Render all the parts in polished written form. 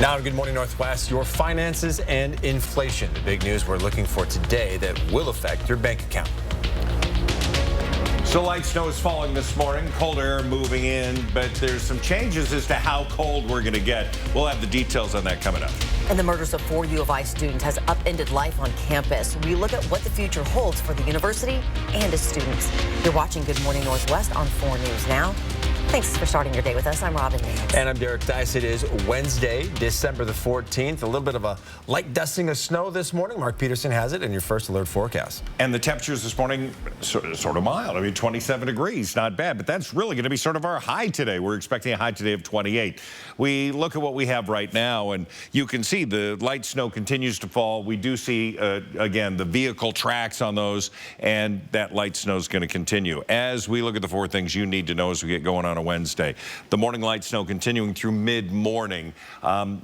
Now, Good Morning Northwest, your finances and inflation. The big news we're looking for today that will affect your bank account. So light snow is falling this morning, cold air moving in, but there's some changes as to how cold we're going to get. We'll have the details on that coming up. And the murders of 4 U of I students has upended life on campus. We look at what the future holds for the university and its students. You're watching Good Morning Northwest on 4 News Now. Thanks for starting your day with us. I'm Robin Nance. And I'm Derek Dice. It is Wednesday, December the 14th. A little bit of a light dusting of snow this morning. Mark Peterson has it in your first alert forecast. And the temperatures this morning, sort of mild. I mean, 27 degrees, not bad. But that's really going to be sort of our high today. We're expecting a high today of 28. We look at what we have right now, and you can see the light snow continues to fall. We do see, again, the vehicle tracks on those, and that light snow is going to continue. As we look at the 4 things you need to know as we get going on a Wednesday. The morning light snow continuing through mid-morning.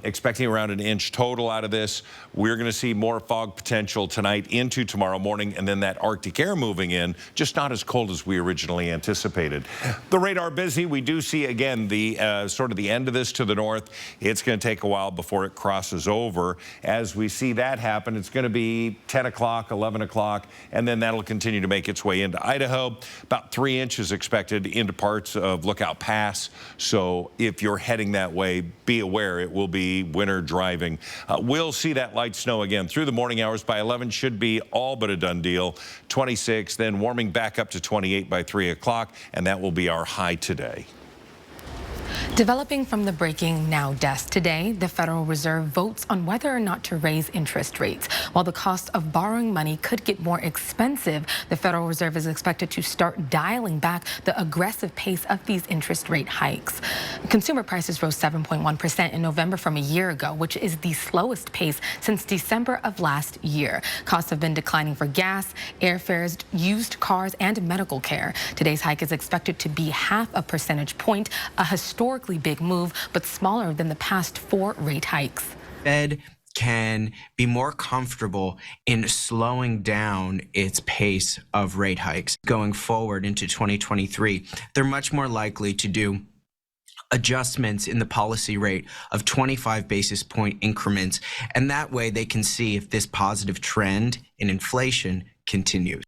Expecting around an inch total out of this. We're going to see more fog potential tonight into tomorrow morning, and then that Arctic air moving in, just not as cold as we originally anticipated. The radar busy. We do see, again, the sort of the end of this to the north. It's going to take a while before it crosses over. As we see that happen, it's going to be 10 o'clock, 11 o'clock, and then that'll continue to make its way into Idaho. About 3 inches expected into parts of Lookout Pass. So if you're heading that way, be aware it will be winter driving. We'll see that light snow again through the morning hours. By 11 should be all but a done deal. 26, then warming back up to 28 by 3 o'clock, and that will be our high today. Developing from the Breaking Now desk today, the Federal Reserve votes on whether or not to raise interest rates. While the cost of borrowing money could get more expensive, the Federal Reserve is expected to start dialing back the aggressive pace of these interest rate hikes. Consumer prices rose 7.1% in November from a year ago, which is the slowest pace since December of last year. Costs have been declining for gas, airfares, used cars, and medical care. Today's hike is expected to be 0.5 percentage point, a historically big move, but smaller than the past 4 rate hikes. Fed can be more comfortable in slowing down its pace of rate hikes going forward into 2023. They're much more likely to do adjustments in the policy rate of 25 basis point increments, and that way they can see if this positive trend in inflation continues.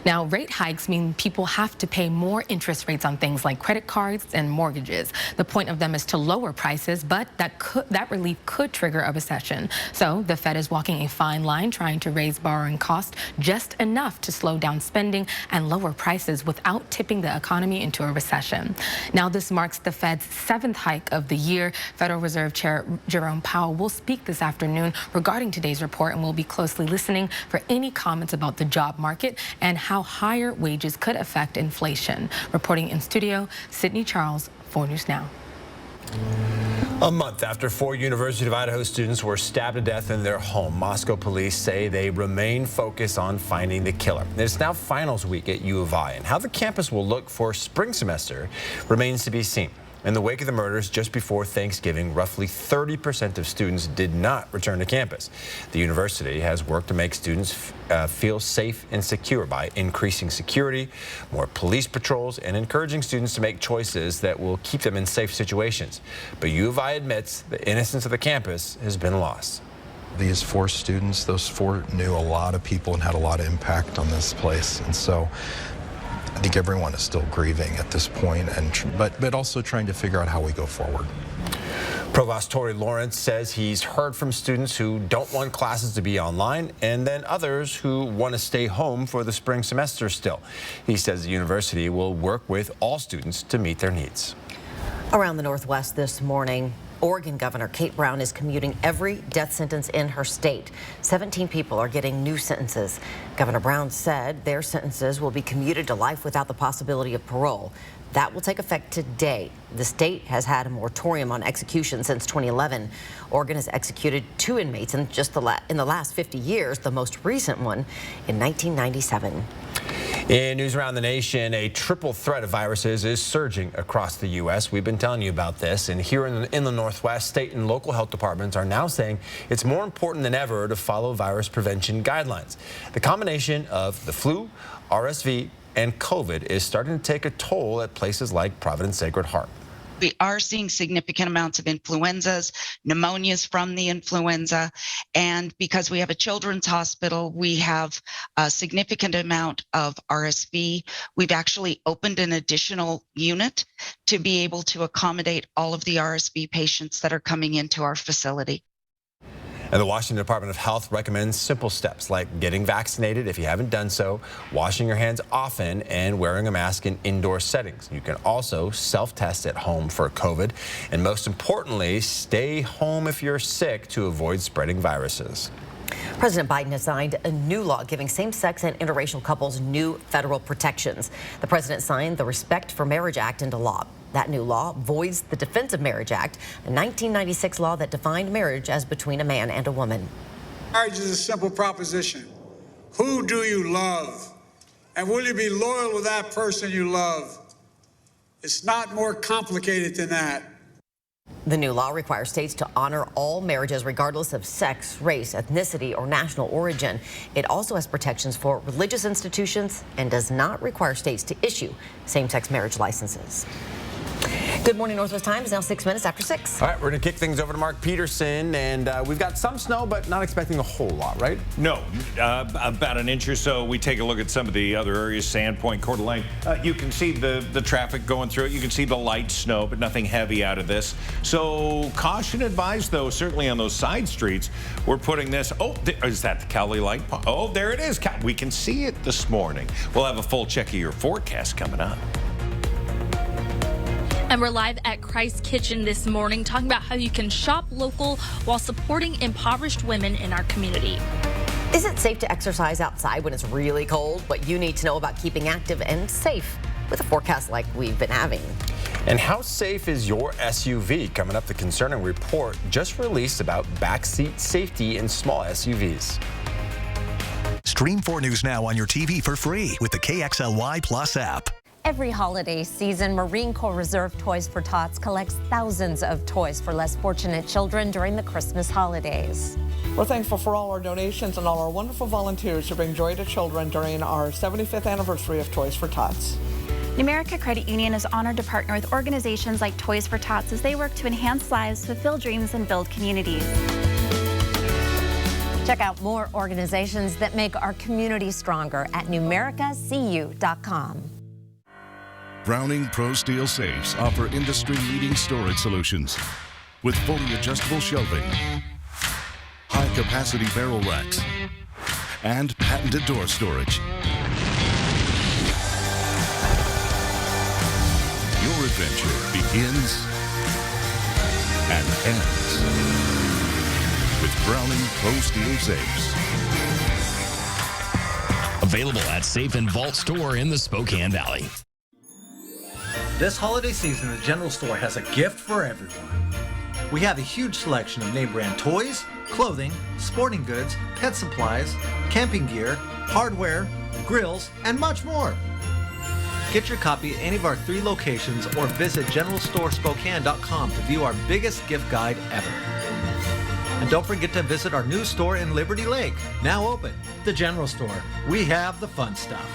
Now, rate hikes mean people have to pay more interest rates on things like credit cards and mortgages. The point of them is to lower prices, but that relief could trigger a recession. So the Fed is walking a fine line, trying to raise borrowing costs just enough to slow down spending and lower prices without tipping the economy into a recession. Now, this marks the Fed's 7th hike of the year. Federal Reserve Chair Jerome Powell will speak this afternoon regarding today's report, and we'll be closely listening for any comments about the job market and how higher wages could affect inflation. Reporting in studio, Sydney Charles, 4 News Now. A month after 4 University of Idaho students were stabbed to death in their home, Moscow police say they remain focused on finding the killer. It's now finals week at U of I, and how the campus will look for spring semester remains to be seen. In the wake of the murders just before Thanksgiving, roughly 30% of students did not return to campus. The university has worked to make students feel safe and secure by increasing security, more police patrols, and encouraging students to make choices that will keep them in safe situations. But U of I admits the innocence of the campus has been lost. These 4 students, those 4 knew a lot of people and had a lot of impact on this place. And so I think everyone is still grieving at this point, but also trying to figure out how we go forward. Provost Tory Lawrence says he's heard from students who don't want classes to be online, and then others who want to stay home for the spring semester still. He says the university will work with all students to meet their needs. Around the Northwest this morning, Oregon Governor Kate Brown is commuting every death sentence in her state. 17 people are getting new sentences. Governor Brown said their sentences will be commuted to life without the possibility of parole. That will take effect today. The state has had a moratorium on execution since 2011. Oregon has executed 2 inmates in the last 50 years, the most recent one in 1997. In news around the nation, a triple threat of viruses is surging across the U.S. We've been telling you about this, and here in the Northwest, state and local health departments are now saying it's more important than ever to follow virus prevention guidelines. The combination of the flu, RSV, and COVID is starting to take a toll at places like Providence Sacred Heart. We are seeing significant amounts of influenzas, pneumonias from the influenza, and because we have a children's hospital, we have a significant amount of RSV. We've actually opened an additional unit to be able to accommodate all of the RSV patients that are coming into our facility. And the Washington Department of Health recommends simple steps like getting vaccinated if you haven't done so, washing your hands often, and wearing a mask in indoor settings. You can also self-test at home for COVID. And most importantly, stay home if you're sick to avoid spreading viruses. President Biden has signed a new law giving same-sex and interracial couples new federal protections. The president signed the Respect for Marriage Act into law. That new law voids the Defense of Marriage Act, a 1996 law that defined marriage as between a man and a woman. Marriage is a simple proposition. Who do you love? And will you be loyal to that person you love? It's not more complicated than that. The new law requires states to honor all marriages regardless of sex, race, ethnicity, or national origin. It also has protections for religious institutions and does not require states to issue same-sex marriage licenses. Good morning, Northwest Times. Now 6 minutes after 6. All right, we're going to kick things over to Mark Peterson, and we've got some snow, but not expecting a whole lot, right? No, about an inch or so. We take a look at some of the other areas, Sandpoint, Coeur d'Alene. You can see the traffic going through it. You can see the light snow, but nothing heavy out of this. So caution advised, though, certainly on those side streets. We're putting this. Oh, is that the Cowley Light? Oh, there it is. We can see it this morning. We'll have a full check of your forecast coming up. And we're live at Christ Kitchen this morning talking about how you can shop local while supporting impoverished women in our community. Is it safe to exercise outside when it's really cold? What you need to know about keeping active and safe with a forecast like we've been having. And how safe is your SUV? Coming up, the concerning report just released about backseat safety in small SUVs. Stream 4 News now on your TV for free with the KXLY Plus app. Every holiday season, Marine Corps Reserve Toys for Tots collects thousands of toys for less fortunate children during the Christmas holidays. We're thankful for all our donations and all our wonderful volunteers who bring joy to children during our 75th anniversary of Toys for Tots. Numerica Credit Union is honored to partner with organizations like Toys for Tots as they work to enhance lives, fulfill dreams, and build communities. Check out more organizations that make our community stronger at numericacu.com. Browning Pro Steel Safes offer industry-leading storage solutions with fully adjustable shelving, high-capacity barrel racks, and patented door storage. Your adventure begins and ends with Browning Pro Steel Safes. Available at Safe and Vault Store in the Spokane Valley. This holiday season, the General Store has a gift for everyone. We have a huge selection of name brand toys, clothing, sporting goods, pet supplies, camping gear, hardware, grills, and much more. Get your copy at any of our 3 locations or visit GeneralStoreSpokane.com to view our biggest gift guide ever. And don't forget to visit our new store in Liberty Lake, now open. The General Store. We have the fun stuff.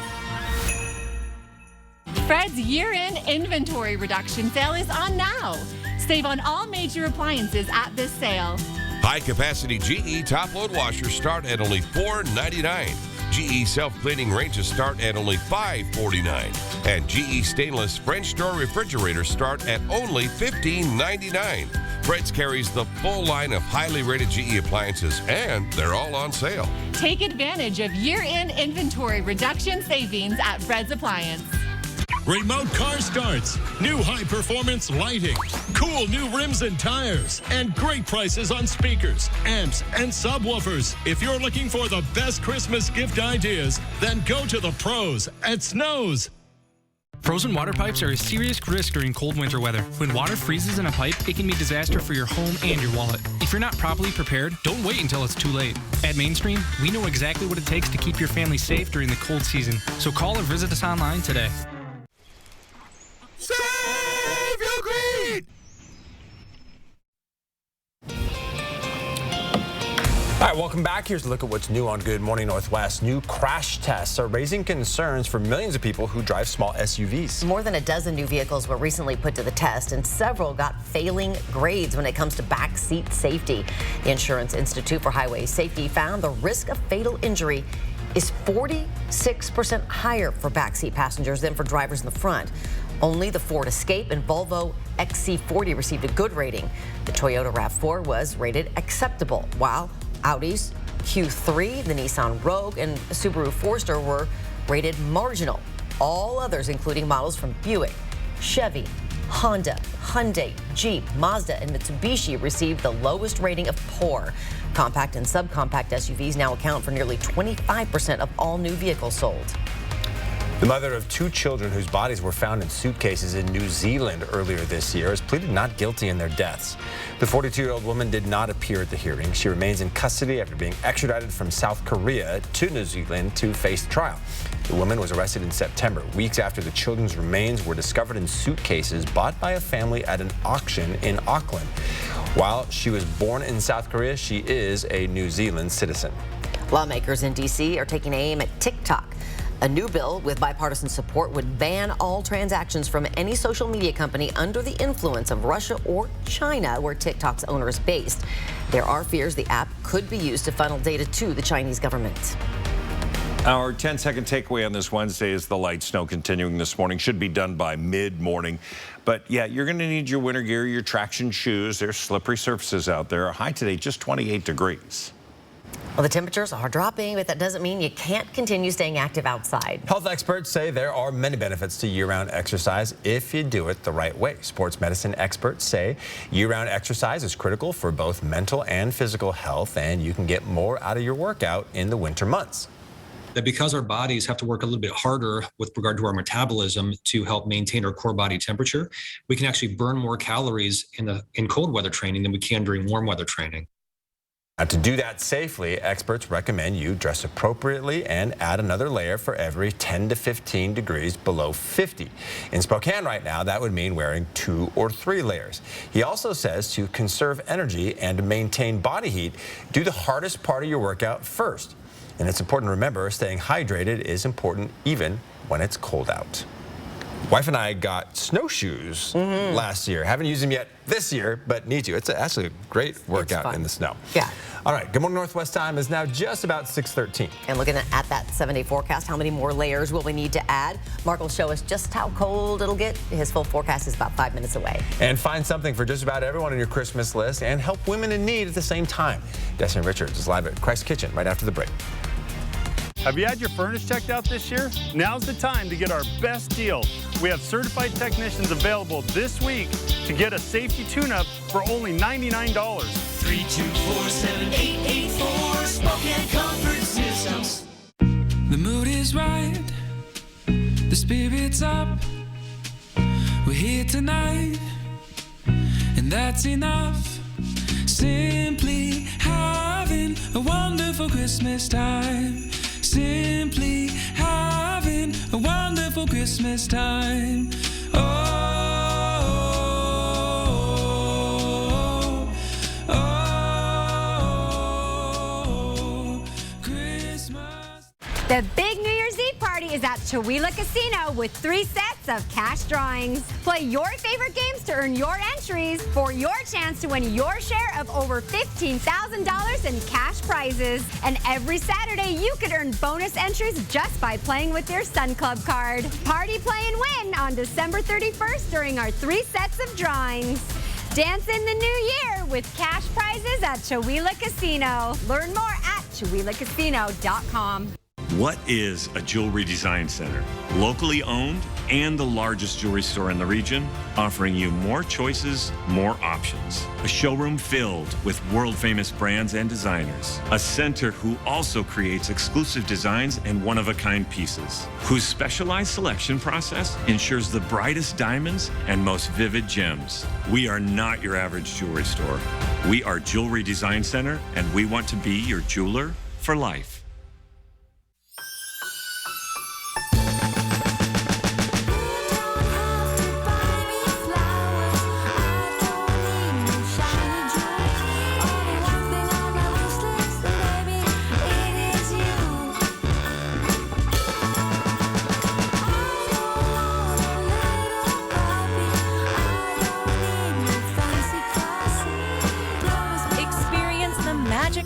Fred's year-end inventory reduction sale is on now. Save on all major appliances at this sale. High-capacity GE top-load washers start at only $4.99. GE self-cleaning ranges start at only $5.49. And GE stainless French door refrigerators start at only $15.99. Fred's carries the full line of highly rated GE appliances, and they're all on sale. Take advantage of year-end inventory reduction savings at Fred's Appliance. Remote car starts, new high-performance lighting, cool new rims and tires, and great prices on speakers, amps, and subwoofers. If you're looking for the best Christmas gift ideas, then go to the pros at Snows. Frozen water pipes are a serious risk during cold winter weather. When water freezes in a pipe, it can be a disaster for your home and your wallet. If you're not properly prepared, don't wait until it's too late. At Mainstream, we know exactly what it takes to keep your family safe during the cold season. So call or visit us online today. Save your greed! All right, welcome back. Here's a look at what's new on Good Morning Northwest. New crash tests are raising concerns for millions of people who drive small SUVs. More than a dozen new vehicles were recently put to the test, and several got failing grades when it comes to backseat safety. The Insurance Institute for Highway Safety found the risk of fatal injury is 46% higher for backseat passengers than for drivers in the front. Only the Ford Escape and Volvo XC40 received a good rating. The Toyota RAV4 was rated acceptable, while Audi's Q3, the Nissan Rogue, and Subaru Forester were rated marginal. All others, including models from Buick, Chevy, Honda, Hyundai, Jeep, Mazda, and Mitsubishi, received the lowest rating of poor. Compact and subcompact SUVs now account for nearly 25% of all new vehicles sold. The mother of 2 children whose bodies were found in suitcases in New Zealand earlier this year has pleaded not guilty in their deaths. The 42-year-old woman did not appear at the hearing. She remains in custody after being extradited from South Korea to New Zealand to face trial. The woman was arrested in September, weeks after the children's remains were discovered in suitcases bought by a family at an auction in Auckland. While she was born in South Korea, she is a New Zealand citizen. Lawmakers in D.C. are taking aim at TikTok. A new bill with bipartisan support would ban all transactions from any social media company under the influence of Russia or China, where TikTok's owner is based. There are fears the app could be used to funnel data to the Chinese government. Our 10-second takeaway on this Wednesday is the light snow continuing this morning. Should be done by mid-morning. But yeah, you're going to need your winter gear, your traction shoes. There's slippery surfaces out there. Our high today, just 28 degrees. Well, the temperatures are dropping, but that doesn't mean you can't continue staying active outside. Health experts say there are many benefits to year-round exercise if you do it the right way. Sports medicine experts say year-round exercise is critical for both mental and physical health, and you can get more out of your workout in the winter months. That because our bodies have to work a little bit harder with regard to our metabolism to help maintain our core body temperature, we can actually burn more calories in cold weather training than we can during warm weather training. Now, to do that safely, experts recommend you dress appropriately and add another layer for every 10 to 15 degrees below 50. In Spokane right now, that would mean wearing 2 or 3 layers. He also says to conserve energy and maintain body heat, do the hardest part of your workout first. And it's important to remember staying hydrated is important even when it's cold out. Wife and I got snowshoes last year. Haven't used them yet this year, but need to. It's actually a great workout in the snow. Yeah. All right, Good Morning Northwest time is now just about 6:13. And looking at that 7-day forecast, how many more layers will we need to add? Mark will show us just how cold it'll get. His full forecast is about 5 minutes away. And find something for just about everyone on your Christmas list and help women in need at the same time. Destiny Richards is live at Christ Kitchen right after the break. Have you had your furnace checked out this year? Now's the time to get our best deal. We have certified technicians available this week to get a safety tune-up for only $99. 324-7884 Spokane Comfort Systems. The mood is right, the spirit's up. We're here tonight, and that's enough. Simply having a wonderful Christmas time. Simply having a wonderful Christmas time. Oh, oh, oh, Christmas. The big New Year's Eve party is at Chewelah Casino with 3 sets of cash drawings. Play your favorite games to earn your entries for your chance to win your share of over $15,000 in cash prizes. And every Saturday, you could earn bonus entries just by playing with your Sun Club card. Party, play, and win on December 31st during our 3 sets of drawings. Dance in the new year with cash prizes at Chewelah Casino. Learn more at CheweLahCasino.com. What is a jewelry design center? Locally owned and the largest jewelry store in the region, offering you more choices, more options. A showroom filled with world-famous brands and designers. A center who also creates exclusive designs and one-of-a-kind pieces. Whose specialized selection process ensures the brightest diamonds and most vivid gems. We are not your average jewelry store. We are Jewelry Design Center, and we want to be your jeweler for life.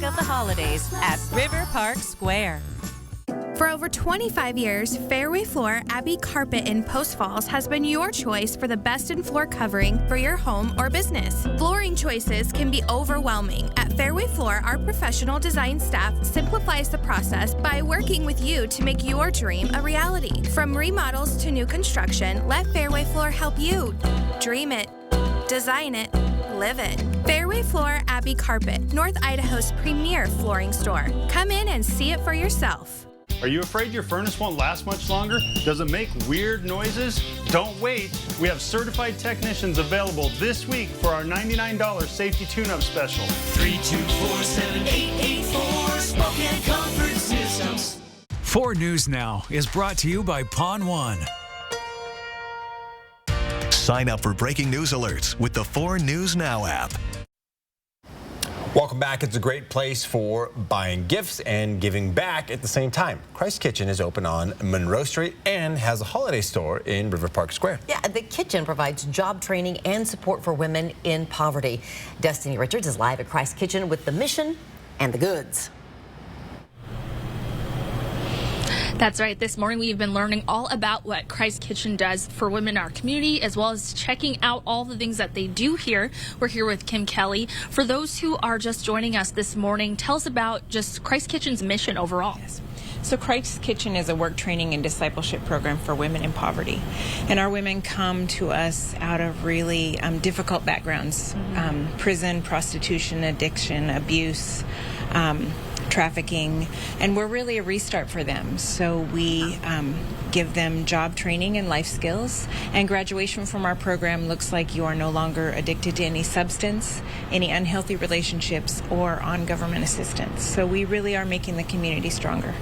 magic of the holidays at River Park Square. For over 25 years, Fairway Floor Abbey Carpet in Post Falls has been your choice for the best in floor covering for your home or business. Flooring choices can be overwhelming. At Fairway Floor, our professional design staff simplifies the process by working with you to make your dream a reality. From remodels to new construction, let Fairway Floor help you dream it, design it, live it. Fairway Floor Abbey Carpet, North Idaho's premier flooring store. Come in and see it for yourself. Are you afraid your furnace won't last much longer? Does it make weird noises? Don't wait. We have certified technicians available this week for our $99 safety tune-up special. 324-7884 Spokane Comfort Systems. 4 News Now is brought to you by Pawn One. Sign up for breaking news alerts with the 4 News Now app. Welcome back. It's a great place for buying gifts and giving back at the same time. Christ Kitchen is open on Monroe Street and has a holiday store in River Park Square. Yeah, the kitchen provides job training and support for women in poverty. Destiny Richards is live at Christ Kitchen with the mission and the goods. That's right. This morning we've been learning all about what Christ Kitchen does for women in our community, as well as checking out all the things that they do here. We're here with Kim Kelly. For those who are just joining us this morning, tell us about just Christ Kitchen's mission overall. Yes. So Christ Kitchen is a work training and discipleship program for women in poverty. And our women come to us out of really difficult backgrounds, prison, prostitution, addiction, abuse, trafficking, and we're really a restart for them. So we give them job training and life skills, and graduation from our program looks like you are no longer addicted to any substance, any unhealthy relationships, or on government assistance. So we really are making the community stronger.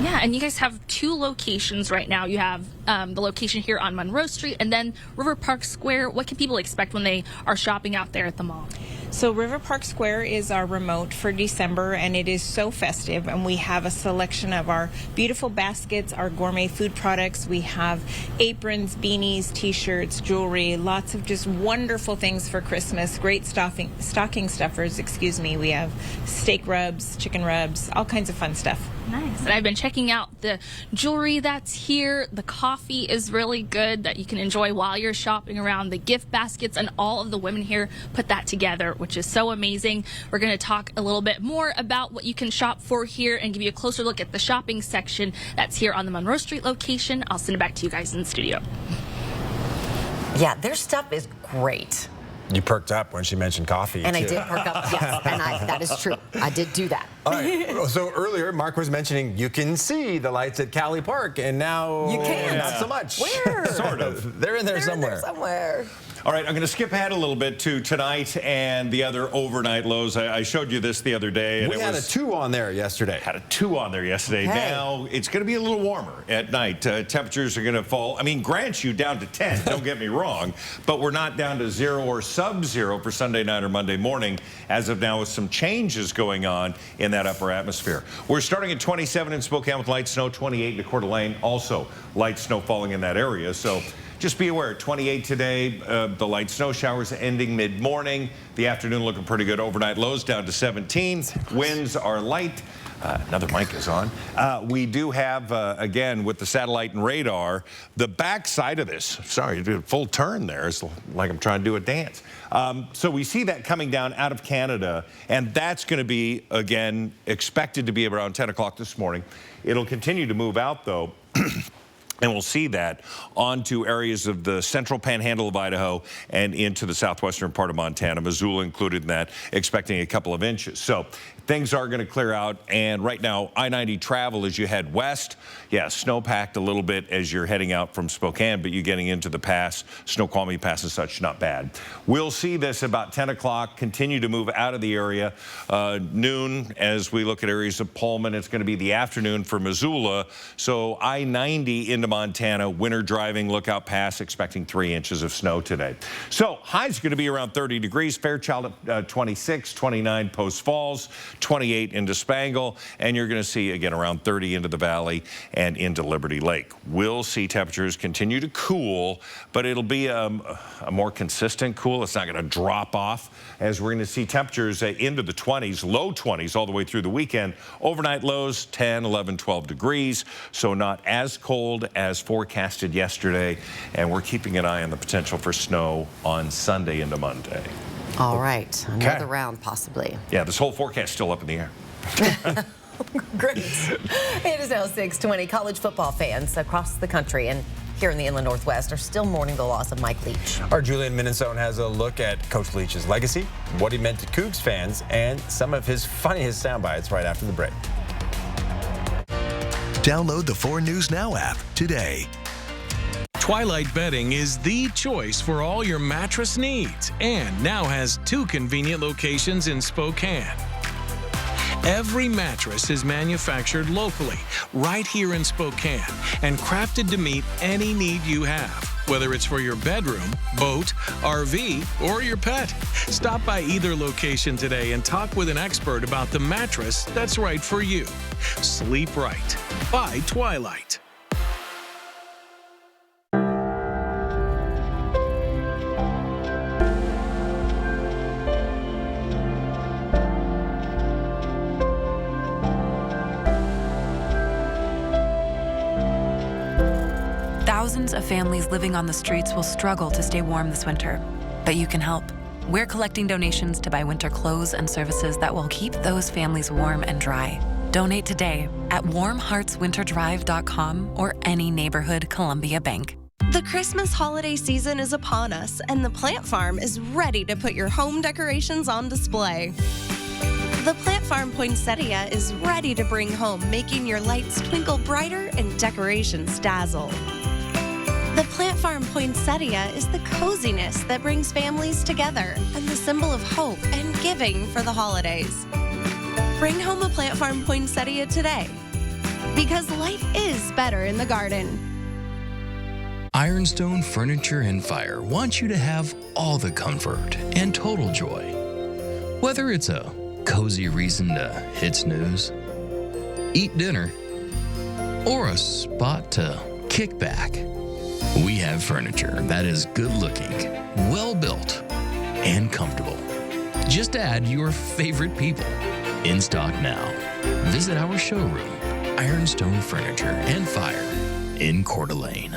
Yeah, and you guys have 2 locations right now. You have the location here on Monroe Street and then River Park Square. What can people expect when they are shopping out there at the mall? So River Park Square is our remote for December, and it is so festive, and we have a selection of our beautiful baskets, our gourmet food products. We have aprons, beanies, t-shirts, jewelry, lots of just wonderful things for Christmas. Great stocking stuffers, We have steak rubs, chicken rubs, all kinds of fun stuff. Nice. And I've been checking out the jewelry that's here. The coffee is really good that you can enjoy while you're shopping around. The gift baskets, and all of the women here put that together, which is so amazing. We're going to talk a little bit more about what you can shop for here and give you a closer look at the shopping section that's here on the Monroe Street location. I'll send it back to you guys in the studio. Yeah, their stuff is great. You perked up when she mentioned coffee, and too. I did perk up, yes, and that is true. I did do that. All right. So earlier, Mark was mentioning you can see the lights at Cali Park, and now you can. Not so much. Where? Sort of. They're in there somewhere. All right, I'm going to skip ahead a little bit to tonight and the other overnight lows. I showed you this the other day. And we had a 2 on there yesterday. Had a 2 on there yesterday. Okay. Now it's going to be a little warmer at night. Temperatures are going to fall. I mean, grant you down to 10. Don't get me wrong, but we're not down to 0 or sub-zero for Sunday night or Monday morning. As of now, with some changes going on in that upper atmosphere. We're starting at 27 in Spokane with light snow, 28 in Coeur d'Alene. Also, light snow falling in that area. So just be aware, 28 today, the light snow showers ending mid-morning. The afternoon looking pretty good. Overnight lows down to 17. Winds are light. Another mic is on. We do have, again, with the satellite and radar, the back side of this. Sorry, I did a full turn there. It's like I'm trying to do a dance. So we see that coming down out of Canada, and that's going to be, again, expected to be around 10 o'clock this morning. It'll continue to move out, though. And we'll see that onto areas of the central panhandle of Idaho and into the southwestern part of Montana, Missoula included in that, expecting a couple of inches. So things are going to clear out. And right now, I-90 travel as you head west. Yeah, snow-packed a little bit as you're heading out from Spokane, but you're getting into the pass, Snoqualmie Pass and such, not bad. We'll see this about 10 o'clock, continue to move out of the area. Noon, as we look at areas of Pullman, it's going to be the afternoon for Missoula. So I-90 into Montana. Winter driving, Lookout Pass, expecting 3 inches of snow today. So highs going to be around 30 degrees. Fairchild at 26, 29 Post Falls, 28 into Spangle, and you're going to see again around 30 into the valley and into Liberty Lake. We'll see temperatures continue to cool, but it'll be a more consistent cool. It's not going to drop off, as we're going to see temperatures into the 20s, low 20s all the way through the weekend. Overnight lows 10, 11, 12 degrees, so not as cold as forecasted yesterday, and we're keeping an eye on the potential for snow on Sunday into Monday. All right, another round possibly. Yeah, this whole forecast still up in the air. Great. It is now 6:20. College football fans across the country and here in the Inland Northwest are still mourning the loss of Mike Leach. Our Julian Minnesota has a look at Coach Leach's legacy, what he meant to Cougs fans, and some of his funniest sound bites right after the break. Download the 4 News Now app today. Twilight Bedding is the choice for all your mattress needs and now has 2 convenient locations in Spokane. Every mattress is manufactured locally, right here in Spokane, and crafted to meet any need you have, whether it's for your bedroom, boat, RV, or your pet. Stop by either location today and talk with an expert about the mattress that's right for you. Sleep right. By Twilight. Thousands of families living on the streets will struggle to stay warm this winter, but you can help. We're collecting donations to buy winter clothes and services that will keep those families warm and dry. Donate today at warmheartswinterdrive.com or any neighborhood Columbia bank. The Christmas holiday season is upon us, and the Plant Farm is ready to put your home decorations on display. The Plant Farm Poinsettia is ready to bring home, making your lights twinkle brighter and decorations dazzle. The Plant Farm Poinsettia is the coziness that brings families together and the symbol of hope and giving for the holidays. Bring home a Plant Farm Poinsettia today, because life is better in the garden. Ironstone Furniture and Fire wants you to have all the comfort and total joy. Whether it's a cozy reason to hit snooze, eat dinner, or a spot to kick back, we have furniture that is good looking, well built, and comfortable. Just add your favorite people. In stock now. Visit our showroom, Ironstone Furniture and Fire in Coeur d'Alene.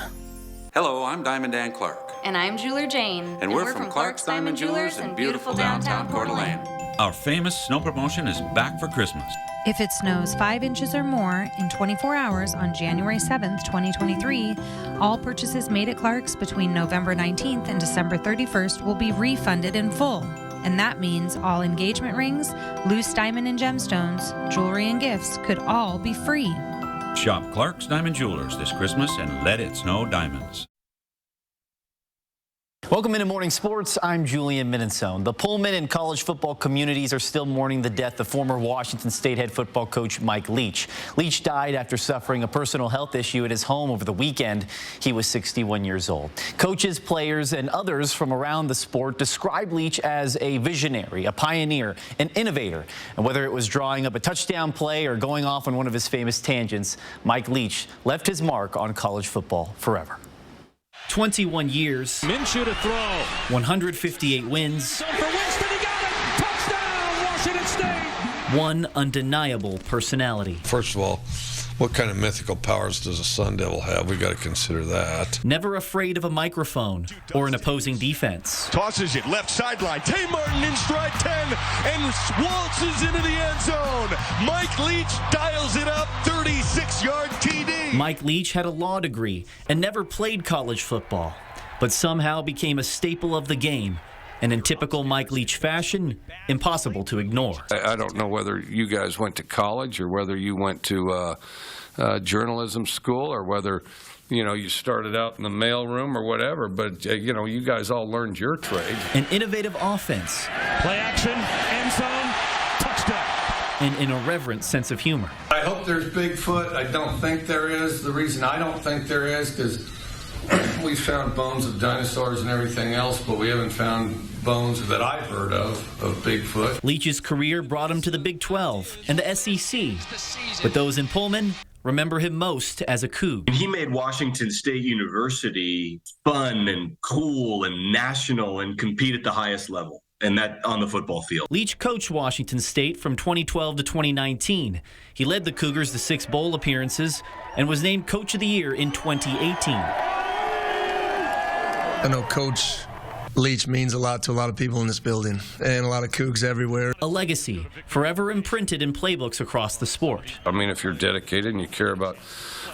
Hello, I'm Diamond Dan Clark. And I'm Jeweler Jane. And we're from Clark's Diamond Jewelers in beautiful downtown Coeur d'Alene. Our famous snow promotion is back for Christmas. If it snows 5 inches or more in 24 hours on January 7th, 2023, all purchases made at Clark's between November 19th and December 31st will be refunded in full. And that means all engagement rings, loose diamond and gemstones, jewelry and gifts could all be free. Shop Clark's Diamond Jewelers this Christmas and let it snow diamonds. Welcome into Morning Sports. I'm Julian Minnesota. The Pullman and college football communities are still mourning the death of former Washington State head football coach Mike Leach. Leach died after suffering a personal health issue at his home over the weekend. He was 61 years old. Coaches, players, and others from around the sport describe Leach as a visionary, a pioneer, an innovator. And whether it was drawing up a touchdown play or going off on one of his famous tangents, Mike Leach left his mark on college football forever. 21 years. Minshew to throw. 158 wins. For Winston, he got it. Touchdown, Washington State. One undeniable personality. First of all, what kind of mythical powers does a Sun Devil have? We got to consider that. Never afraid of a microphone or an opposing defense. Tosses it left sideline. Tay Martin in stride 10 and waltzes into the end zone. Mike Leach dials it up, 36-yard TD. Mike Leach had a law degree and never played college football, but somehow became a staple of the game. And in typical Mike Leach fashion, impossible to ignore. I don't know whether you guys went to college or whether you went to journalism school or whether, you started out in the mailroom or whatever, but, you guys all learned your trade. An innovative offense. Play action, end zone, touchdown. And an irreverent sense of humor. I hope there's Bigfoot. I don't think there is. The reason I don't think there is because we've found bones of dinosaurs and everything else, but we haven't found bones that I've heard of Bigfoot. Leach's career brought him to the Big 12 and the SEC, but those in Pullman remember him most as a Coug. He made Washington State University fun and cool and national and compete at the highest level, and that on the football field. Leach coached Washington State from 2012 to 2019. He led the Cougars to 6 bowl appearances and was named Coach of the Year in 2018. I know Coach Leach means a lot to a lot of people in this building and a lot of Cougs everywhere. A legacy forever imprinted in playbooks across the sport. I mean, if you're dedicated and you care about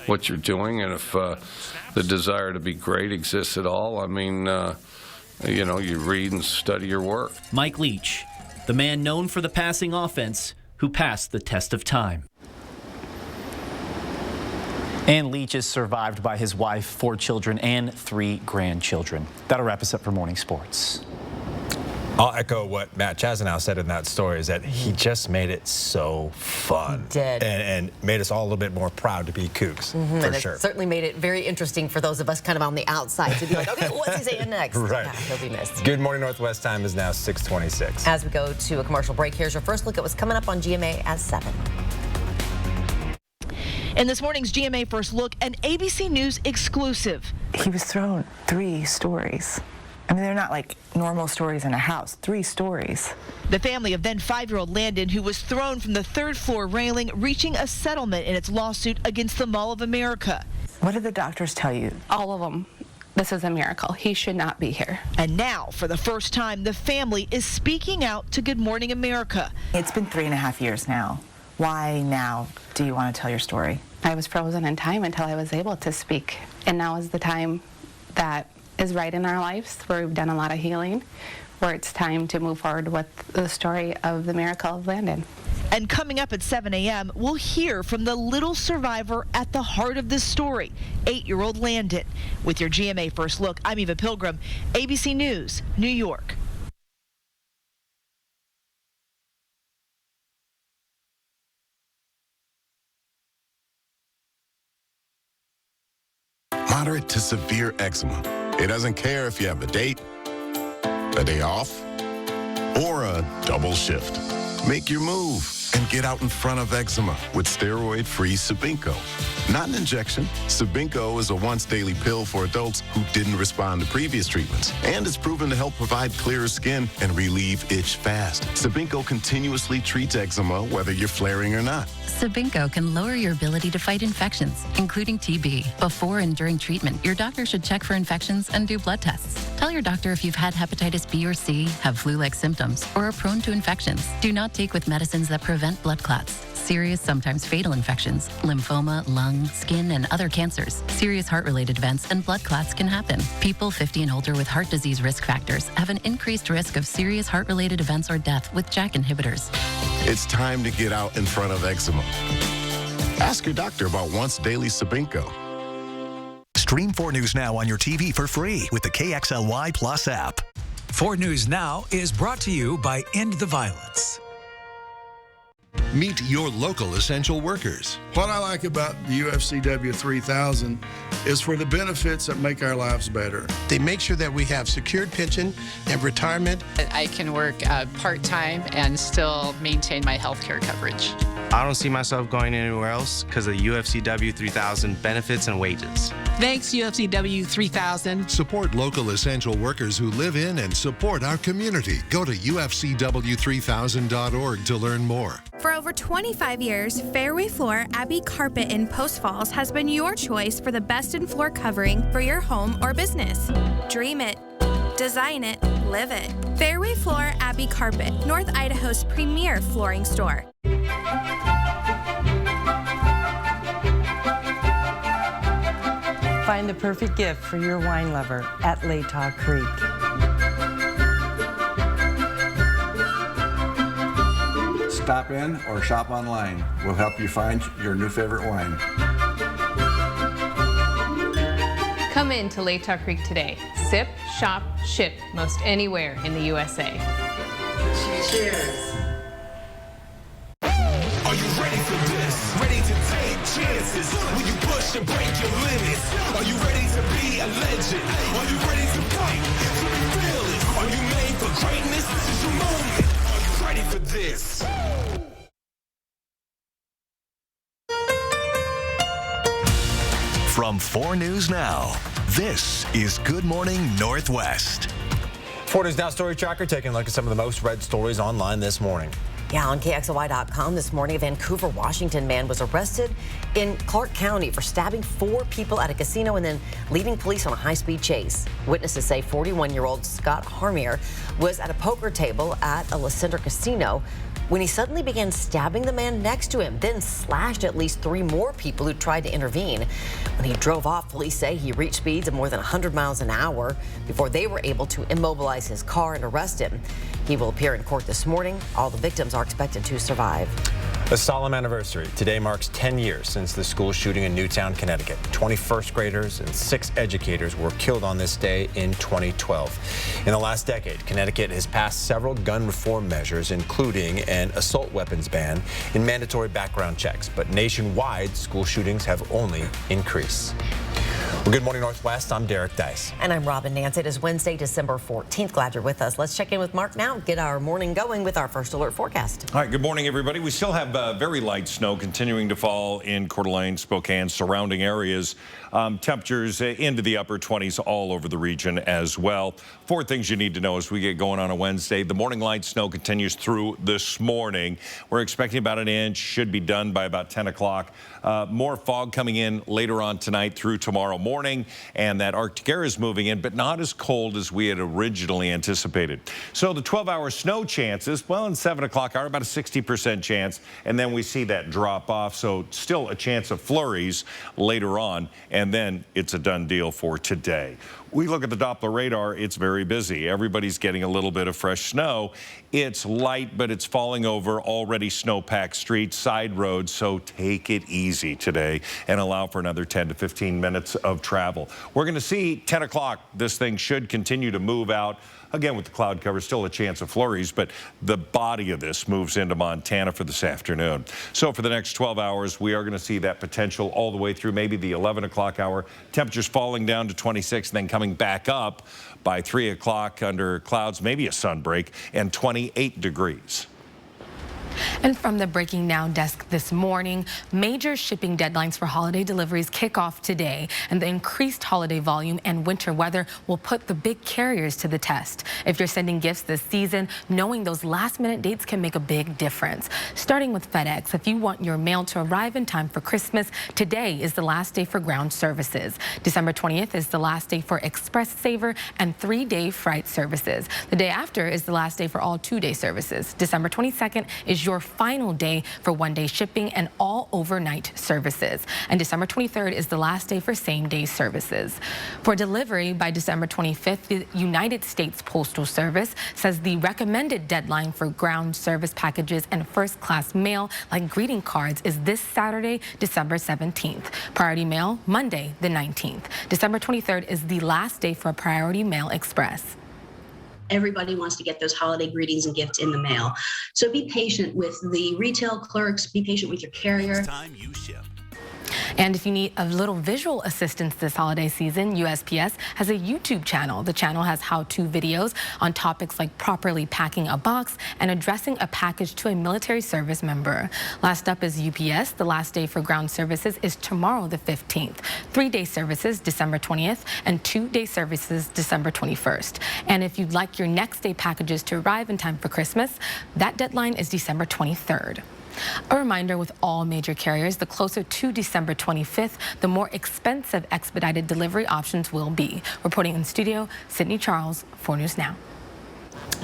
what you're doing, and if the desire to be great exists at all, I mean, you read and study your work. Mike Leach, the man known for the passing offense who passed the test of time. And Leach is survived by his wife, 4 children, and 3 grandchildren. That'll wrap us up for morning sports. I'll echo what Matt Chazanow said in that story, is that he just made it so fun. He did. And made us all a little bit more proud to be Cougs, for and sure. It certainly made it very interesting for those of us kind of on the outside to be like, okay, what's he saying next? Right. Yeah, he'll be missed. Good Morning Northwest time is now 6:26. As we go to a commercial break, here's your first look at what's coming up on GMA at 7. In this morning's GMA First Look, an ABC News exclusive. He was thrown 3 stories. I mean, they're not like normal stories in a house, 3 stories. The family of then 5-year-old Landon, who was thrown from the 3rd floor railing, reaching a settlement in its lawsuit against the Mall of America. What did the doctors tell you? All of them. This is a miracle. He should not be here. And now, for the first time, the family is speaking out to Good Morning America. It's been 3.5 years now. Why now do you want to tell your story? I was frozen in time until I was able to speak. And now is the time that is right in our lives, where we've done a lot of healing, where it's time to move forward with the story of the miracle of Landon. And coming up at 7 a.m., we'll hear from the little survivor at the heart of this story, 8-year-old Landon. With your GMA First Look, I'm Eva Pilgrim, ABC News, New York. Moderate to severe eczema. It doesn't care if you have a date, a day off, or a double shift. Make your move and get out in front of eczema with steroid-free Sabinco. Not an injection. Sabinco is a once-daily pill for adults who didn't respond to previous treatments. And it's proven to help provide clearer skin and relieve itch fast. Sabinco continuously treats eczema whether you're flaring or not. Sabinco can lower your ability to fight infections, including TB. Before and during treatment, your doctor should check for infections and do blood tests. Tell your doctor if you've had hepatitis B or C, have flu-like symptoms, or are prone to infections. Do not take with medicines that prevent blood clots, serious, sometimes fatal infections, lymphoma, lung, skin, and other cancers. Serious heart-related events and blood clots can happen. People 50 and older with heart disease risk factors have an increased risk of serious heart-related events or death with JAK inhibitors. It's time to get out in front of eczema. Ask your doctor about once daily Sabinco. Stream 4 News Now on your TV for free with the KXLY Plus app. 4 News Now is brought to you by End the Violence. Meet your local essential workers. What I like about the UFCW 3000 is for the benefits that make our lives better. They make sure that we have secured pension and retirement. I can work part-time and still maintain my health care coverage. I don't see myself going anywhere else because of the UFCW 3000 benefits and wages. Thanks, UFCW 3000. Support local essential workers who live in and support our community. Go to ufcw3000.org to learn more. For over 25 years, Fairway Floor Abbey Carpet in Post Falls has been your choice for the best in floor covering for your home or business. Dream it, design it, live it. Fairway Floor Abbey Carpet, North Idaho's premier flooring store. Find the perfect gift for your wine lover at Latah Creek. Stop in or shop online. We'll help you find your new favorite wine. Come in to Latah Creek today. Sip, shop, ship most anywhere in the USA. Cheers. Are you ready for this? Ready to to break your limits? Are you ready to be a legend? Are you ready to fight, to be fearless? Are you made for greatness? This is your moment. Are you ready for this? From 4 News Now, this is Good Morning Northwest. 4 News Now Story Tracker taking a look at some of the most read stories online this morning. Yeah, on KXLY.com this morning, a Vancouver, Washington man was arrested in Clark County for stabbing 4 people at a casino and then leading police on a high-speed chase. Witnesses say 41-year-old Scott Harmier was at a poker table at a Lucinda casino when he suddenly began stabbing the man next to him, then slashed at least 3 more people who tried to intervene. When he drove off, police say he reached speeds of more than 100 miles an hour before they were able to immobilize his car and arrest him. He will appear in court this morning. All the victims are expected to survive. A solemn anniversary. Today marks 10 years since the school shooting in Newtown, Connecticut. 20 first graders and 6 educators were killed on this day in 2012. In the last decade, Connecticut has passed several gun reform measures, including an assault weapons ban and mandatory background checks. But nationwide, school shootings have only increased. Well, good morning, Northwest. I'm Derek Dice. And I'm Robin Nance. It is Wednesday, December 14th. Glad you're with us. Let's check in with Mark now and get our morning going with our first alert forecast. All right, good morning, everybody. We still have very light snow continuing to fall in Coeur d'Alene, Spokane, surrounding areas. Temperatures into the upper 20s all over the region as well. 4 things you need to know as we get going on a Wednesday. The morning light snow continues through this morning. We're expecting about an inch, should be done by about 10 o'clock. More fog coming in later on tonight through tomorrow morning, and that Arctic air is moving in, but not as cold as we had originally anticipated. So the 12-hour snow chances, well, in 7 o'clock hour, about a 60% chance, and then we see that drop off. So still a chance of flurries later on, and then it's a done deal for today. We look at the Doppler radar, it's very busy. Everybody's getting a little bit of fresh snow. It's light, but it's falling over already snow-packed streets, side roads, so take it easy today and allow for another 10 to 15 minutes of travel. We're going to see 10 o'clock. This thing should continue to move out. Again, with the cloud cover, still a chance of flurries, but the body of this moves into Montana for this afternoon. So for the next 12 hours, we are going to see that potential all the way through maybe the 11 o'clock hour. Temperatures falling down to 26 and then coming back up by 3 o'clock under clouds, maybe a sun break, and 28 degrees. And from the Breaking Now desk this morning, major shipping deadlines for holiday deliveries kick off today, and the increased holiday volume and winter weather will put the big carriers to the test. If you're sending gifts this season, knowing those last-minute dates can make a big difference. Starting with FedEx, if you want your mail to arrive in time for Christmas, today is the last day for ground services. December 20th is the last day for Express Saver and 3-day freight services. The day after is the last day for all 2-day services. December 22nd is your final day for 1-day shipping and all overnight services. And December 23rd is the last day for same-day services. For delivery by December 25th, the United States Postal Service says the recommended deadline for ground service packages and first-class mail, like greeting cards, is this Saturday, December 17th. Priority mail, Monday, the 19th. December 23rd is the last day for Priority Mail Express. Everybody wants to get those holiday greetings and gifts in the mail. So be patient with the retail clerks, be patient with your carrier. It's time you shift. And if you need a little visual assistance this holiday season, USPS has a YouTube channel. The channel has how-to videos on topics like properly packing a box and addressing a package to a military service member. Last up is UPS. The last day for ground services is tomorrow, the 15th. 3-day services, December 20th, and 2-day services, December 21st. And if you'd like your next day packages to arrive in time for Christmas, that deadline is December 23rd. A reminder, with all major carriers, the closer to December 25th, the more expensive expedited delivery options will be. Reporting in studio, Sydney Charles, 4 News Now.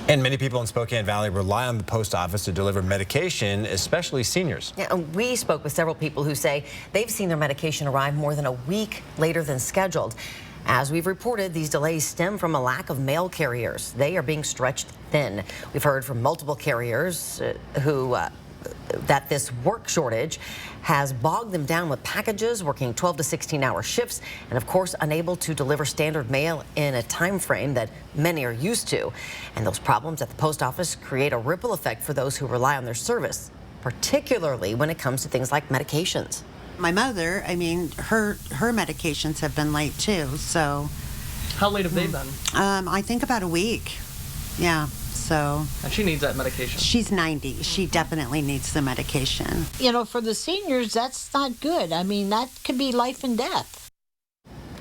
And many people in Spokane Valley rely on the post office to deliver medication, especially seniors. Yeah, we spoke with several people who say they've seen their medication arrive more than a week later than scheduled. As we've reported, these delays stem from a lack of mail carriers. They are being stretched thin. We've heard from multiple carriers that this work shortage has bogged them down with packages, working 12 to 16-hour shifts, and of course unable to deliver standard mail in a time frame that many are used to. And those problems at the post office create a ripple effect for those who rely on their service, particularly when it comes to things like medications. My mother, I mean, her medications have been late too, so. How late have they been? I think about a week. Yeah, so. And she needs that medication. She's 90. She definitely needs the medication. You know, for the seniors, that's not good. I mean, that could be life and death.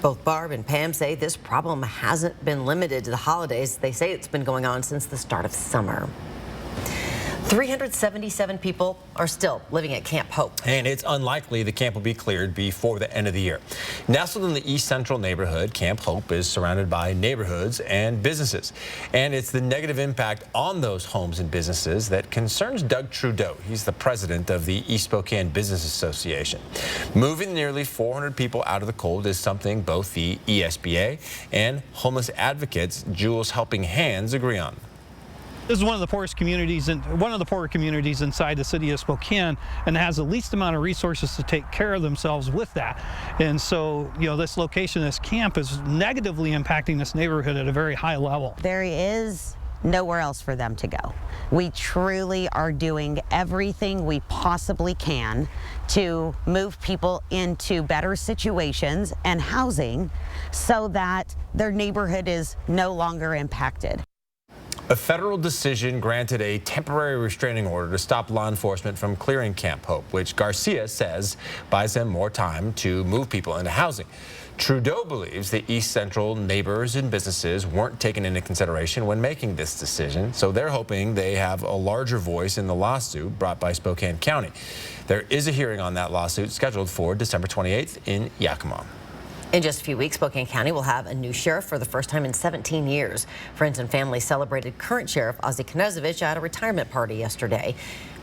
Both Barb and Pam say this problem hasn't been limited to the holidays. They say it's been going on since the start of summer. 377 people are still living at Camp Hope. And it's unlikely the camp will be cleared before the end of the year. Nestled in the East Central neighborhood, Camp Hope is surrounded by neighborhoods and businesses. And it's the negative impact on those homes and businesses that concerns Doug Trudeau. He's the president of the East Spokane Business Association. Moving nearly 400 people out of the cold is something both the ESBA and homeless advocates Jules Helping Hands agree on. This is one of the poorest communities, one of the poorer communities inside the city of Spokane, and has the least amount of resources to take care of themselves with that. And so, you know, this location, this camp, is negatively impacting this neighborhood at a very high level. There is nowhere else for them to go. We truly are doing everything we possibly can to move people into better situations and housing so that their neighborhood is no longer impacted. A federal decision granted a temporary restraining order to stop law enforcement from clearing Camp Hope, which Garcia says buys them more time to move people into housing. Trudeau believes the East Central neighbors and businesses weren't taken into consideration when making this decision, so they're hoping they have a larger voice in the lawsuit brought by Spokane County. There is a hearing on that lawsuit scheduled for December 28th in Yakima. In just a few weeks, Spokane County will have a new sheriff for the first time in 17 years. Friends and family celebrated current sheriff Ozzie Knezovich at a retirement party yesterday.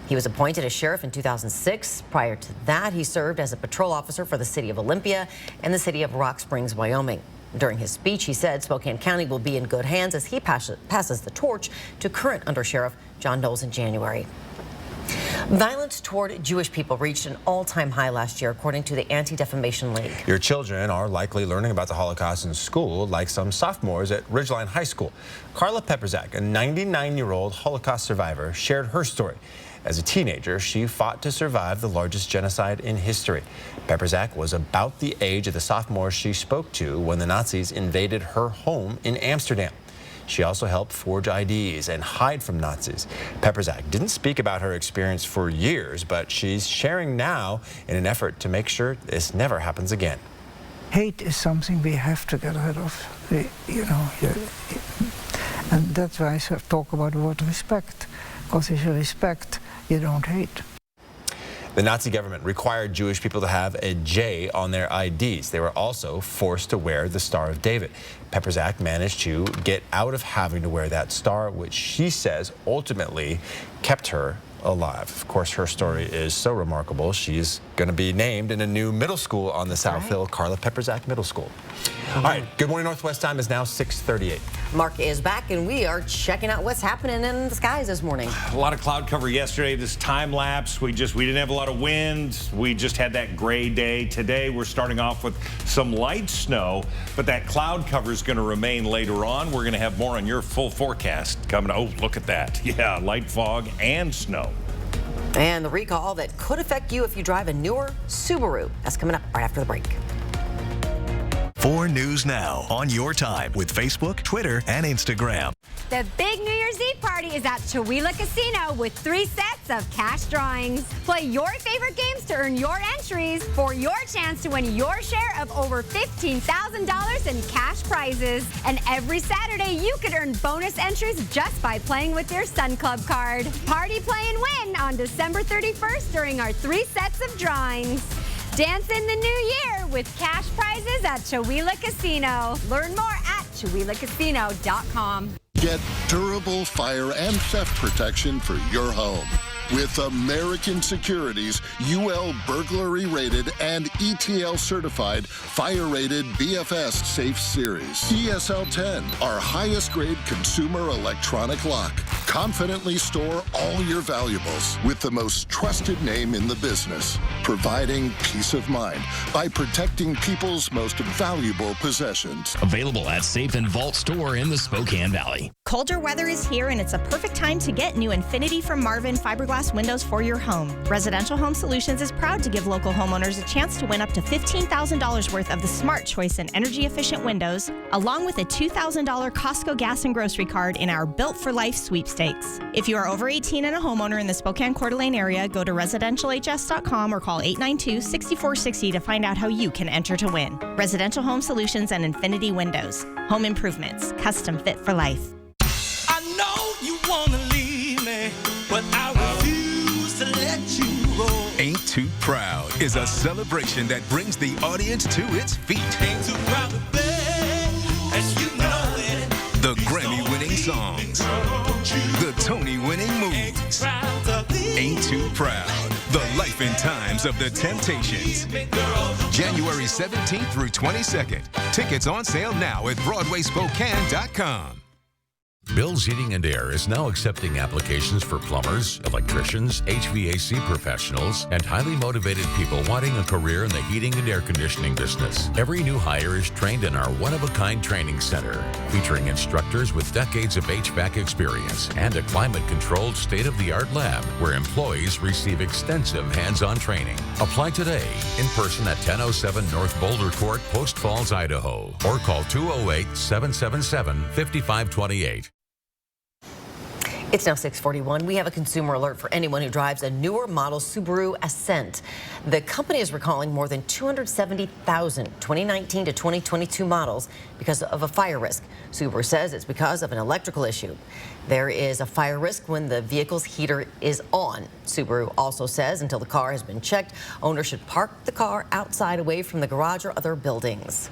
He was appointed as sheriff in 2006. Prior to that, he served as a patrol officer for the city of Olympia and the city of Rock Springs, Wyoming. During his speech, he said Spokane County will be in good hands as he passes the torch to current undersheriff John Knowles in January. Violence toward Jewish people reached an all-time high last year, according to the Anti-Defamation League. Your children are likely learning about the Holocaust in school, like some sophomores at Ridgeline High School. Carla Pepperzak, a 99-year-old Holocaust survivor, shared her story. As a teenager, she fought to survive the largest genocide in history. Pepperzak was about the age of the sophomores she spoke to when the Nazis invaded her home in Amsterdam. She also helped forge IDs and hide from Nazis. Pepperzak didn't speak about her experience for years, but she's sharing now in an effort to make sure this never happens again. Hate is something we have to get rid of, and that's why I talk about the word respect, because if you respect, you don't hate. The Nazi government required Jewish people to have a J on their IDs. They were also forced to wear the Star of David. Pepperzak managed to get out of having to wear that star, which she says ultimately kept her alive. Of course, her story is so remarkable. She's going to be named in a new middle school on the South Hill, Carla Pepperzak Middle School. All right, Good Morning Northwest time is now 6:38. Mark is back, and we are checking out what's happening in the skies this morning. A lot of cloud cover yesterday. This time lapse, we didn't have a lot of wind. We just had that gray day. Today, we're starting off with some light snow, but that cloud cover is going to remain later on. We're going to have more on your full forecast coming. Oh, look at that. Yeah, light fog and snow. And the recall that could affect you if you drive a newer Subaru. That's coming up right after the break. 4 News Now on your time with Facebook, Twitter, and Instagram. The big New Year's Eve party is at Chewelah Casino with 3 sets of cash drawings. Play your favorite games to earn your entries for your chance to win your share of over $15,000 in cash prizes. And every Saturday, you could earn bonus entries just by playing with your Sun Club card. Party, play, and win on December 31st during our 3 sets of drawings. Dance in the new year with cash prizes at Chewelah Casino. Learn more at ChewelahCasino.com. Get durable fire and theft protection for your home with American Securities UL burglary rated and ETL certified fire rated BFS safe series. ESL 10, our highest grade consumer electronic lock. Confidently store all your valuables with the most trusted name in the business, providing peace of mind by protecting people's most valuable possessions. Available at Safe and Vault store in the Spokane Valley. Colder weather is here, and it's a perfect time to get new Infinity from Marvin fiberglass glass windows for your home. Residential Home Solutions is proud to give local homeowners a chance to win up to $15,000 worth of the Smart Choice and energy-efficient windows, along with a $2,000 Costco gas and grocery card in our Built for Life sweepstakes. If you are over 18 and a homeowner in the Spokane Coeur d'Alene area, go to residentialhs.com or call 892-6460 to find out how you can enter to win. Residential Home Solutions and Infinity Windows. Home improvements, custom fit for life. I know you wanna leave me, but I refuse to let you go. Ain't Too Proud is a celebration that brings the audience to its feet. Ain't too proud to beg, as you know it. The Grammy-winning songs, the Tony-winning movies. Ain't Too Proud. The life and times of the Temptations. January 17th through 22nd. Tickets on sale now at BroadwaySpokane.com. Bill's Heating and Air is now accepting applications for plumbers, electricians, HVAC professionals, and highly motivated people wanting a career in the heating and air conditioning business. Every new hire is trained in our one-of-a-kind training center, featuring instructors with decades of HVAC experience and a climate-controlled state-of-the-art lab where employees receive extensive hands-on training. Apply today in person at 1007 North Boulder Court, Post Falls, Idaho, or call 208-777-5528. It's now 6:41. We have a consumer alert for anyone who drives a newer model Subaru Ascent. The company is recalling more than 270,000 2019 to 2022 models because of a fire risk. Subaru says it's because of an electrical issue. There is a fire risk when the vehicle's heater is on. Subaru also says until the car has been checked, owners should park the car outside away from the garage or other buildings.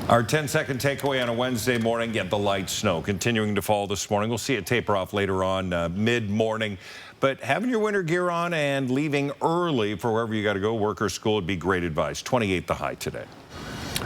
Our 10-second takeaway on a Wednesday morning, the light snow continuing to fall this morning. We'll see it taper off later on mid-morning. But having your winter gear on and leaving early for wherever you got to go, work or school, would be great advice. 28 the high today.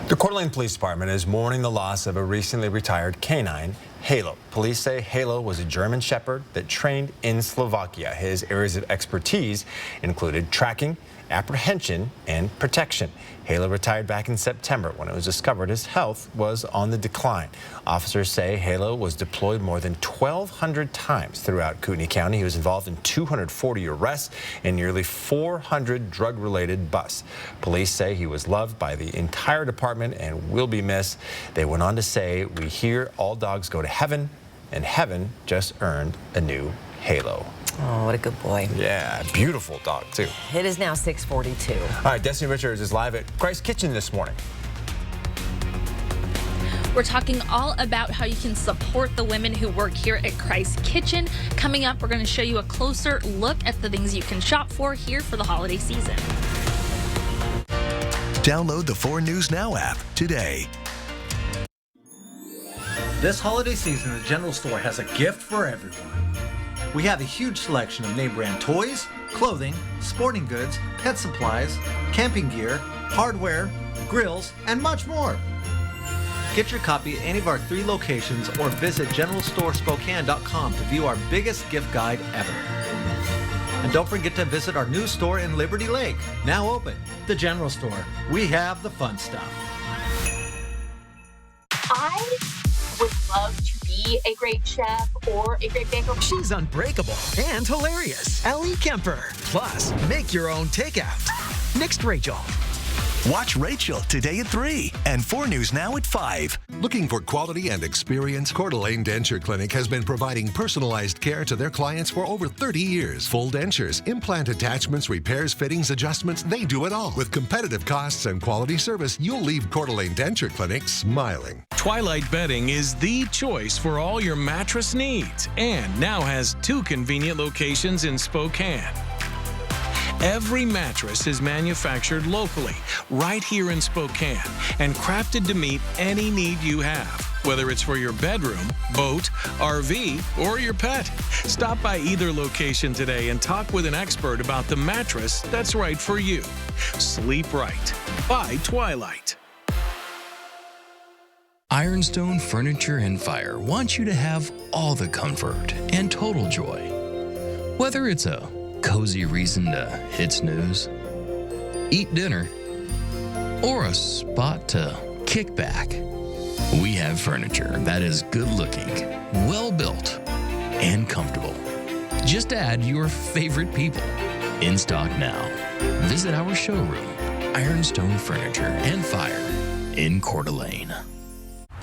The Coeur d'Alene Police Department is mourning the loss of a recently retired canine, Halo. Police say Halo was a German Shepherd that trained in Slovakia. His areas of expertise included tracking, apprehension, and protection. Halo retired back in September when it was discovered his health was on the decline. Officers say Halo was deployed more than 1,200 times throughout Kootenai County. He was involved in 240 arrests and nearly 400 drug-related busts. Police say he was loved by the entire department and will be missed. They went on to say, "We hear all dogs go to heaven, and heaven just earned a new Halo." Oh, what a good boy. Yeah, beautiful dog, too. It is now 6:42. All right, Destiny Richards is live at Christ Kitchen this morning. We're talking all about how you can support the women who work here at Christ Kitchen. Coming up, we're going to show you a closer look at the things you can shop for here for the holiday season. Download the 4 News Now app today. This holiday season, the General Store has a gift for everyone. We have a huge selection of name brand toys, clothing, sporting goods, pet supplies, camping gear, hardware, grills, and much more. Get your copy at any of our 3 locations or visit GeneralStoreSpokane.com to view our biggest gift guide ever. And don't forget to visit our new store in Liberty Lake, now open, the General Store. We have the fun stuff. I would love to be a great chef or a great baker. She's unbreakable and hilarious. Ellie Kemper. Plus, make your own takeout. Next, Rachel. Watch Rachel today at 3 and 4 News Now at 5. Looking for quality and experience? Coeur d'Alene Denture Clinic has been providing personalized care to their clients for over 30 years. Full dentures, implant attachments, repairs, fittings, adjustments, they do it all. With competitive costs and quality service, you'll leave Coeur d'Alene Denture Clinic smiling. Twilight Bedding is the choice for all your mattress needs and now has 2 convenient locations in Spokane. Every mattress is manufactured locally, right here in Spokane, and crafted to meet any need you have, whether it's for your bedroom, boat, RV, or your pet. Stop by either location today and talk with an expert about the mattress that's right for you. Sleep right. By Twilight. Ironstone Furniture and Fire wants you to have all the comfort and total joy. Whether it's a cozy reason to hit snooze, eat dinner, or a spot to kick back, we have furniture that is good looking, well built, and comfortable. Just add your favorite people. In stock now. Visit our showroom, Ironstone Furniture and Fire in Coeur d'Alene.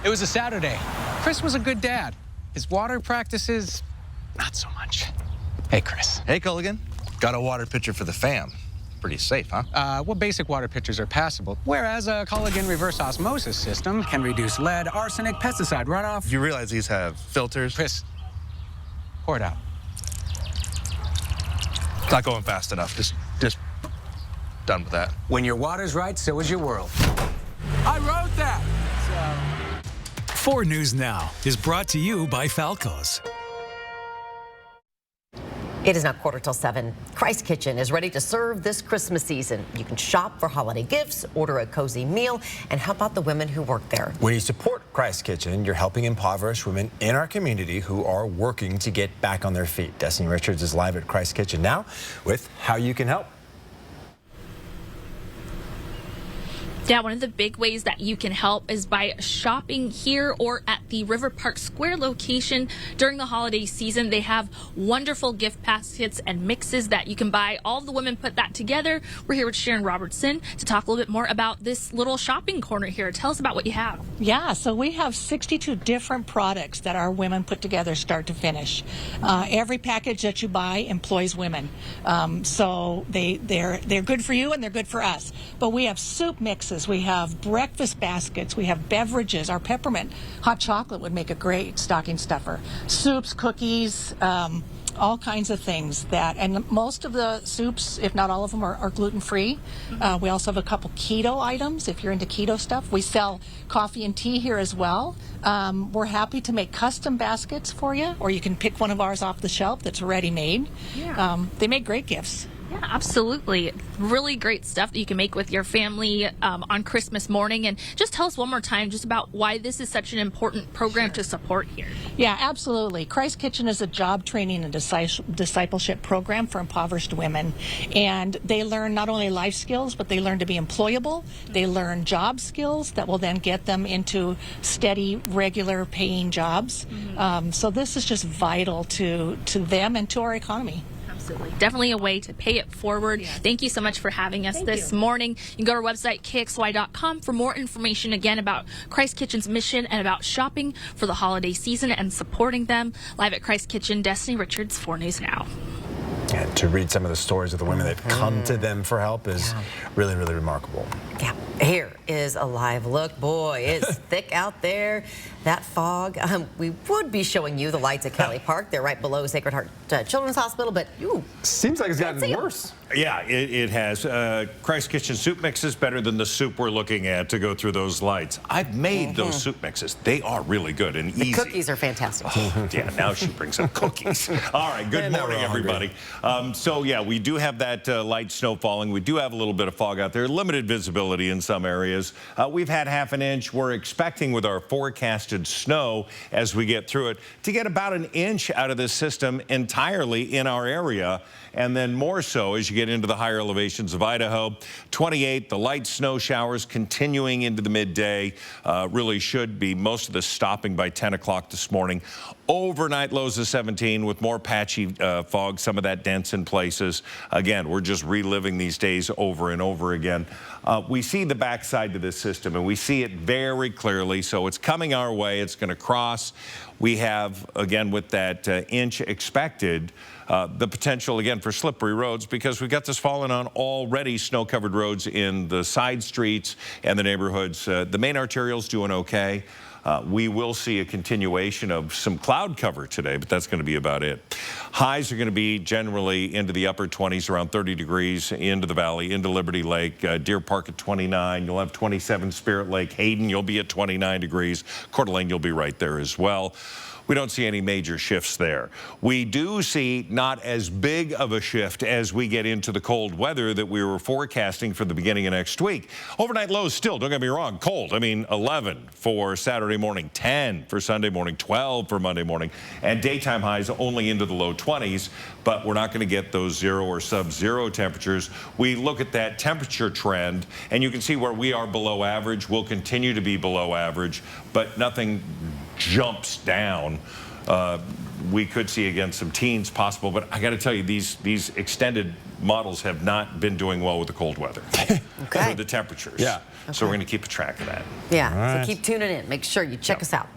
It was a Saturday. Chris was a good dad. His water practices, not so much. Hey, Chris. Hey, Culligan. Got a water pitcher for the fam. Pretty safe, huh? Well, basic water pitchers are passable, whereas a Culligan reverse osmosis system can reduce lead, arsenic, pesticide runoff. You realize these have filters? Chris, pour it out. It's not going fast enough. Just done with that. When your water's right, so is your world. I wrote that. 4 News Now is brought to you by Falco's. It is now 7:15. Christ Kitchen is ready to serve this Christmas season. You can shop for holiday gifts, order a cozy meal, and help out the women who work there. When you support Christ Kitchen, you're helping impoverished women in our community who are working to get back on their feet. Destiny Richards is live at Christ Kitchen now with how you can help. Yeah, one of the big ways that you can help is by shopping here or at the River Park Square location during the holiday season. They have wonderful gift baskets and mixes that you can buy. All of the women put that together. We're here with Sharon Robertson to talk a little bit more about this little shopping corner here. Tell us about what you have. Yeah, so we have 62 different products that our women put together start to finish. Every package that you buy employs women. So they're good for you and they're good for us. But we have soup mixes. We have breakfast baskets. We have beverages. Our peppermint hot chocolate would make a great stocking stuffer. Soups, cookies, all kinds of things that, and most of the soups, if not all of them, are gluten-free. We also have a couple keto items if you're into keto stuff. We sell coffee and tea here as well. We're happy to make custom baskets for you, or you can pick one of ours off the shelf that's already made. Yeah. They make great gifts. Yeah, absolutely. Really great stuff that you can make with your family on Christmas morning. And just tell us one more time just about why this is such an important program to support here. Yeah, absolutely. Christ Kitchen is a job training and discipleship program for impoverished women. And they learn not only life skills, but they learn to be employable. They learn job skills that will then get them into steady, regular paying jobs. So this is just vital to them and to our economy. Absolutely. Definitely a way to pay it forward. Yeah. Thank you so much for having us this morning. You can go to our website, kxly.com, for more information again about Christ Kitchen's mission and about shopping for the holiday season and supporting them. Live at Christ Kitchen, Destiny Richards, 4 News Now. And to read some of the stories of the women that come to them for help is really, really remarkable. Yeah. Here is a live look. Boy, it's thick out there. That fog. We would be showing you the lights at Kelly Park. They're right below Sacred Heart Children's Hospital, but seems like it's gotten worse. Yeah, it has. Christ Kitchen soup mixes better than the soup we're looking at to go through those lights. I've made those soup mixes. They are really good and easy. The cookies are fantastic. Oh, yeah, now she brings up cookies. All right, good morning, everybody. So, yeah, we do have that light snow falling. We do have a little bit of fog out there. Limited visibility in some areas. We've had ½ an inch. We're expecting with our forecasted snow as we get through it to get about an inch out of this system entirely in our area, and then more so as you get into the higher elevations of Idaho. 28, the light snow showers continuing into the midday. Really should be most of this stopping by 10 o'clock this morning. Overnight lows of 17 with more patchy fog, some of that dense in places. Again, we're just reliving these days over and over again. We see the backside to this system, and we see it very clearly. So it's coming our way. It's going to cross. We have, again, with that inch expected, the potential, again, for slippery roads because we've got this falling on already snow-covered roads in the side streets and the neighborhoods. The main arterial's doing okay. We will see a continuation of some cloud cover today, but that's going to be about it. Highs are going to be generally into the upper 20s, around 30 degrees into the valley, into Liberty Lake, Deer Park at 29. You'll have 27 Spirit Lake. Hayden, you'll be at 29 degrees. Coeur d'Alene, you'll be right there as well. We don't see any major shifts there. We do see not as big of a shift as we get into the cold weather that we were forecasting for the beginning of next week. Overnight lows still, don't get me wrong, cold. I mean, 11 for Saturday morning, 10 for Sunday morning, 12 for Monday morning, and daytime highs only into the low 20s, but we're not going to get those 0 or sub-zero temperatures. We look at that temperature trend, and you can see where we are below average. We'll continue to be below average, but nothing jumps down we could see, again, some teens possible. But I got to tell you, these extended models have not been doing well with the cold weather. Okay. With the temperatures. Yeah. So we're going to keep a track of that. Yeah, right. so keep tuning in. Make sure you check us out.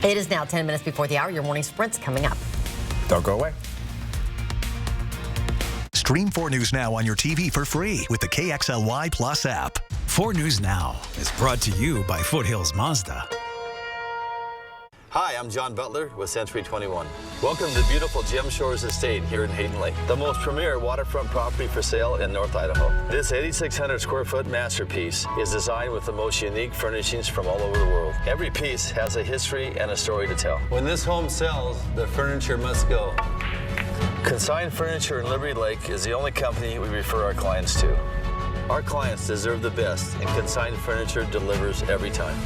It is now 10 minutes before the hour. Your morning sprint's coming up. Don't go away. Stream 4 News Now on your TV for free with the KXLY Plus app. 4 News Now is brought to you by Foothills Mazda. Hi, I'm John Butler with Century 21. Welcome to beautiful Gem Shores Estate here in Hayden Lake, the most premier waterfront property for sale in North Idaho. This 8,600 square foot masterpiece is designed with the most unique furnishings from all over the world. Every piece has a history and a story to tell. When this home sells, the furniture must go. Consign Furniture in Liberty Lake is the only company we refer our clients to. Our clients deserve the best, and Consign Furniture delivers every time.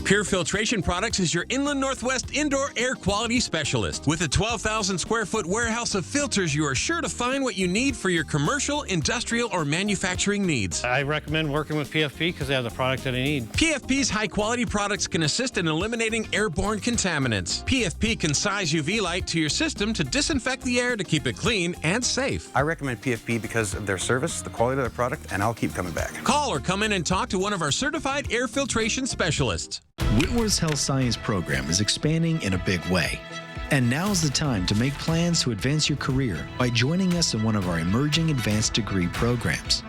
Pure Filtration Products is your Inland Northwest indoor air quality specialist. With a 12,000 square foot warehouse of filters, you are sure to find what you need for your commercial, industrial, or manufacturing needs. I recommend working with PFP because they have the product that I need. PFP's high quality products can assist in eliminating airborne contaminants. PFP can size UV light to your system to disinfect the air to keep it clean and safe. I recommend PFP because of their service, the quality of their product, and I'll keep coming back. Call or come in and talk to one of our certified air filtration specialists. Whitworth's Health Science program is expanding in a big way. And now's the time to make plans to advance your career by joining us in one of our emerging advanced degree programs.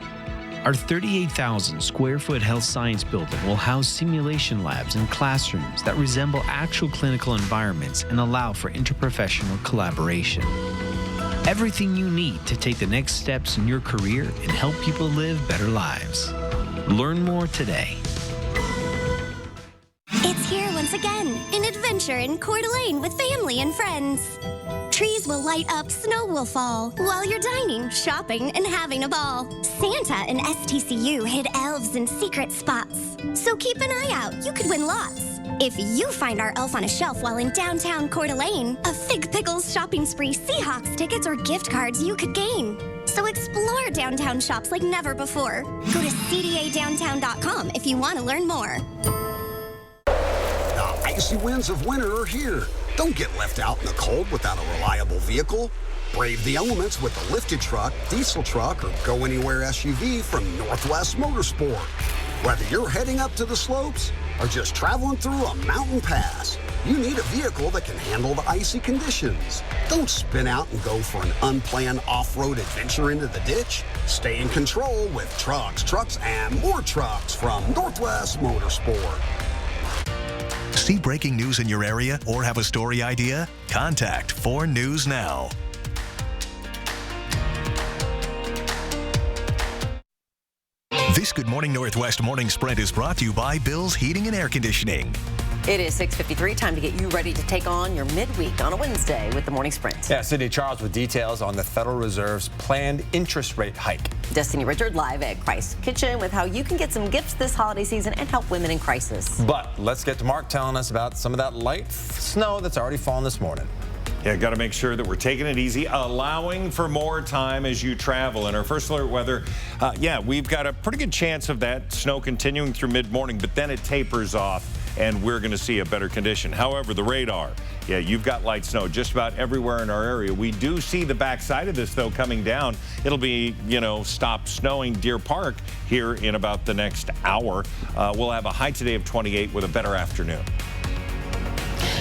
Our 38,000 square foot health science building will house simulation labs and classrooms that resemble actual clinical environments and allow for interprofessional collaboration. Everything you need to take the next steps in your career and help people live better lives. Learn more today. It's here once again, an adventure in Coeur d'Alene with family and friends. Trees will light up, snow will fall, while you're dining, shopping, and having a ball. Santa and STCU hid elves in secret spots. So keep an eye out, you could win lots. If you find our elf on a shelf while in downtown Coeur d'Alene, a Fig Pickles shopping spree, Seahawks tickets, or gift cards you could gain. So explore downtown shops like never before. Go to cdadowntown.com if you want to learn more. The icy winds of winter are here. Don't get left out in the cold without a reliable vehicle. Brave the elements with a lifted truck, diesel truck, or go anywhere SUV from Northwest Motorsport. Whether you're heading up to the slopes or just traveling through a mountain pass, you need a vehicle that can handle the icy conditions. Don't spin out and go for an unplanned off-road adventure into the ditch. Stay in control with trucks, and more trucks from Northwest Motorsport. See breaking news in your area or have a story idea? Contact 4 News Now. This Good Morning Northwest Morning Sprint is brought to you by Bill's Heating and Air Conditioning. It is 6:53, time to get you ready to take on your midweek on a Wednesday with the Morning Sprint. Yeah, Sydney Charles with details on the Federal Reserve's planned interest rate hike. Destiny Richard live at Christ Kitchen with how you can get some gifts this holiday season and help women in crisis. But let's get to Mark telling us about some of that light snow that's already fallen this morning. Yeah, got to make sure that we're taking it easy, allowing for more time as you travel. In our first alert weather, we've got a pretty good chance of that snow continuing through mid-morning, but then it tapers off and we're going to see a better condition. However, the radar, you've got light snow just about everywhere in our area. We do see the backside of this, though, coming down. It'll be, stop snowing Deer Park here in about the next hour. We'll have a high today of 28 with a better afternoon.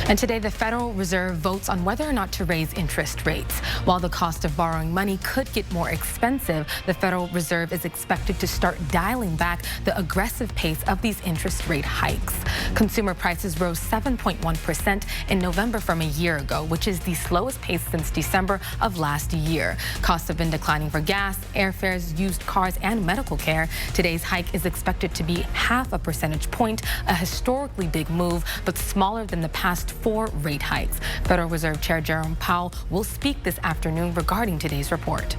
And today, the Federal Reserve votes on whether or not to raise interest rates. While the cost of borrowing money could get more expensive, the Federal Reserve is expected to start dialing back the aggressive pace of these interest rate hikes. Consumer prices rose 7.1% in November from a year ago, which is the slowest pace since December of last year. Costs have been declining for gas, airfares, used cars, and medical care. Today's hike is expected to be 0.5 percentage point, a historically big move, but smaller than the past 4 rate hikes. Federal Reserve Chair Jerome Powell will speak this afternoon regarding today's report.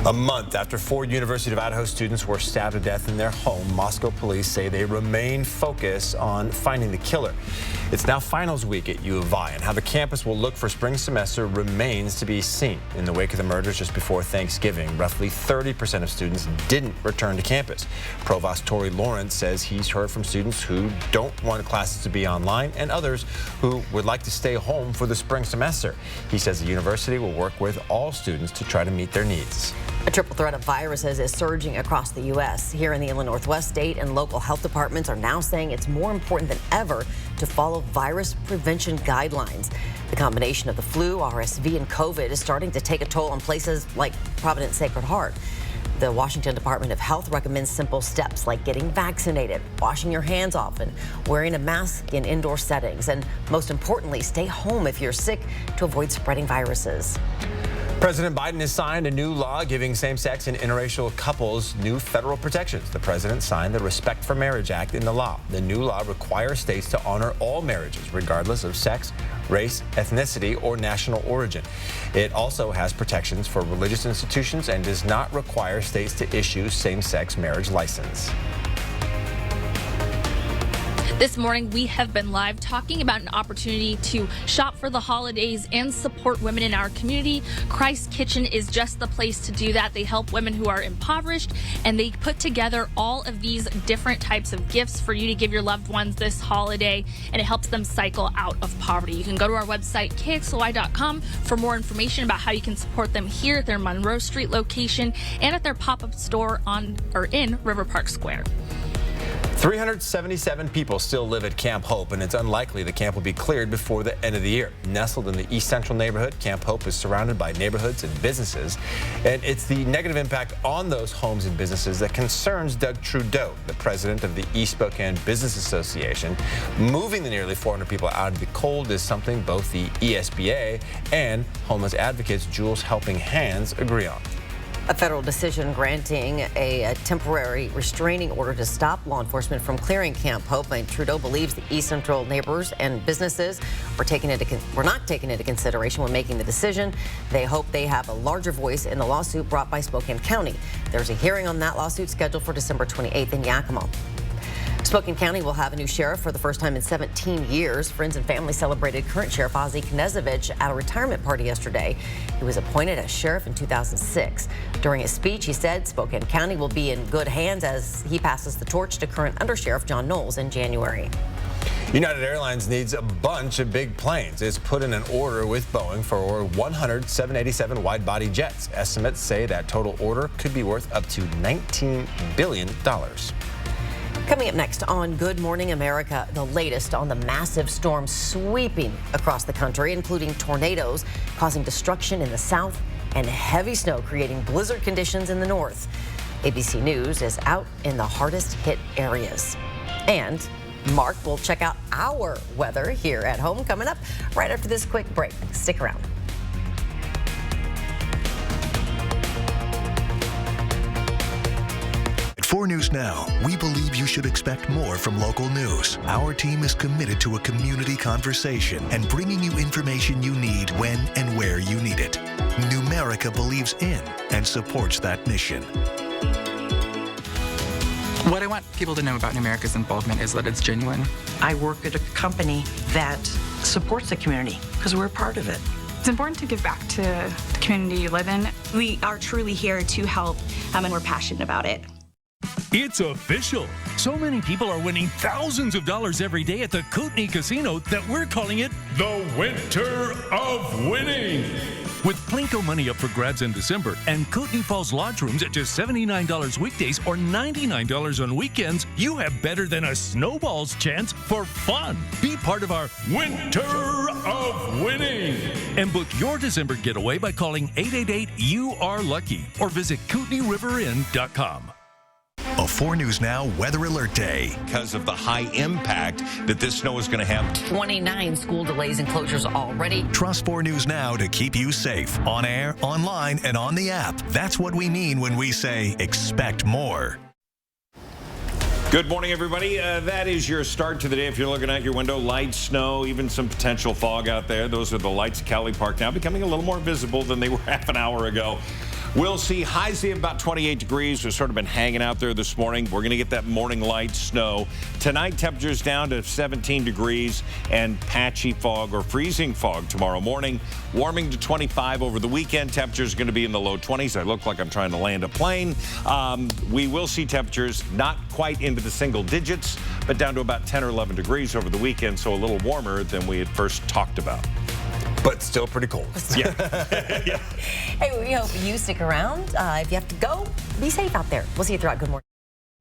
A month after 4 University of Idaho students were stabbed to death in their home, Moscow police say they remain focused on finding the killer. It's now finals week at U of I, and how the campus will look for spring semester remains to be seen. In the wake of the murders just before Thanksgiving, roughly 30% of students didn't return to campus. Provost Tori Lawrence says he's heard from students who don't want classes to be online and others who would like to stay home for the spring semester. He says the university will work with all students to try to meet their needs. A triple threat of viruses is surging across the U.S. Here in the Inland Northwest, state and local health departments are now saying it's more important than ever to follow virus prevention guidelines. The combination of the flu, RSV, and COVID is starting to take a toll on places like Providence Sacred Heart. The Washington Department of Health recommends simple steps like getting vaccinated, washing your hands often, wearing a mask in indoor settings, and most importantly, stay home if you're sick to avoid spreading viruses. President Biden has signed a new law giving same-sex and interracial couples new federal protections. The president signed the Respect for Marriage Act into law. The new law requires states to honor all marriages, regardless of sex, race, ethnicity, or national origin. It also has protections for religious institutions and does not require states to issue same-sex marriage license. This morning, we have been live talking about an opportunity to shop for the holidays and support women in our community. Christ Kitchen is just the place to do that. They help women who are impoverished, and they put together all of these different types of gifts for you to give your loved ones this holiday, and it helps them cycle out of poverty. You can go to our website, kxly.com, for more information about how you can support them here at their Monroe Street location and at their pop-up store in River Park Square. 377 people still live at Camp Hope, and it's unlikely the camp will be cleared before the end of the year. Nestled in the East Central neighborhood, Camp Hope is surrounded by neighborhoods and businesses, and it's the negative impact on those homes and businesses that concerns Doug Trudeau, the president of the East Spokane Business Association. Moving the nearly 400 people out of the cold is something both the ESBA and homeless advocates Jules Helping Hands agree on. A federal decision granting a temporary restraining order to stop law enforcement from clearing Camp Hope. And Trudeau believes the East Central neighbors and businesses were not taken into consideration when making the decision. They hope they have a larger voice in the lawsuit brought by Spokane County. There's a hearing on that lawsuit scheduled for December 28th in Yakima. Spokane County will have a new sheriff for the first time in 17 years. Friends and family celebrated current Sheriff Ozzie Knezovich at a retirement party yesterday. He was appointed as sheriff in 2006. During his speech, he said Spokane County will be in good hands as he passes the torch to current Undersheriff John Knowles in January. United Airlines needs a bunch of big planes. It's put in an order with Boeing for over 100 787 wide-body jets. Estimates say that total order could be worth up to $19 billion. Coming up next on Good Morning America, the latest on the massive storm sweeping across the country, including tornadoes causing destruction in the south and heavy snow creating blizzard conditions in the north. ABC News is out in the hardest hit areas. And Mark will check out our weather here at home coming up right after this quick break. Stick around. At 4 News Now, we believe you should expect more from local news. Our team is committed to a community conversation and bringing you information you need when and where you need it. Numerica believes in and supports that mission. What I want people to know about Numerica's involvement is that it's genuine. I work at a company that supports the community because we're a part of it. It's important to give back to the community you live in. We are truly here to help, and we're passionate about it. It's official. So many people are winning thousands of dollars every day at the Kootenai Casino that we're calling it the Winter of Winning. With Plinko money up for grabs in December and Kootenai Falls Lodge rooms at just $79 weekdays or $99 on weekends, you have better than a snowball's chance for fun. Be part of our Winter of Winning. And book your December getaway by calling 888-YOU-ARE-LUCKY or visit KootenaiRiverInn.com. A 4 News Now Weather Alert Day. Because of the high impact that this snow is going to have. 29 school delays and closures already. Trust 4 News Now to keep you safe. On air, online, and on the app. That's what we mean when we say expect more. Good morning, everybody. That is your start to the day. If you're looking out your window, light snow, even some potential fog out there. Those are the lights at Cowley Park now becoming a little more visible than they were half an hour ago. We'll see highs of about 28 degrees. We've sort of been hanging out there this morning. We're going to get that morning light snow. Tonight, temperatures down to 17 degrees and patchy fog or freezing fog tomorrow morning. Warming to 25 over the weekend. Temperatures are going to be in the low 20s. I look like I'm trying to land a plane. We will see temperatures not quite into the single digits, but down to about 10 or 11 degrees over the weekend, so a little warmer than we had first talked about. But still pretty cold. Yeah. Hey, we hope you stick around. If you have to go, be safe out there. We'll see you throughout Good Morning.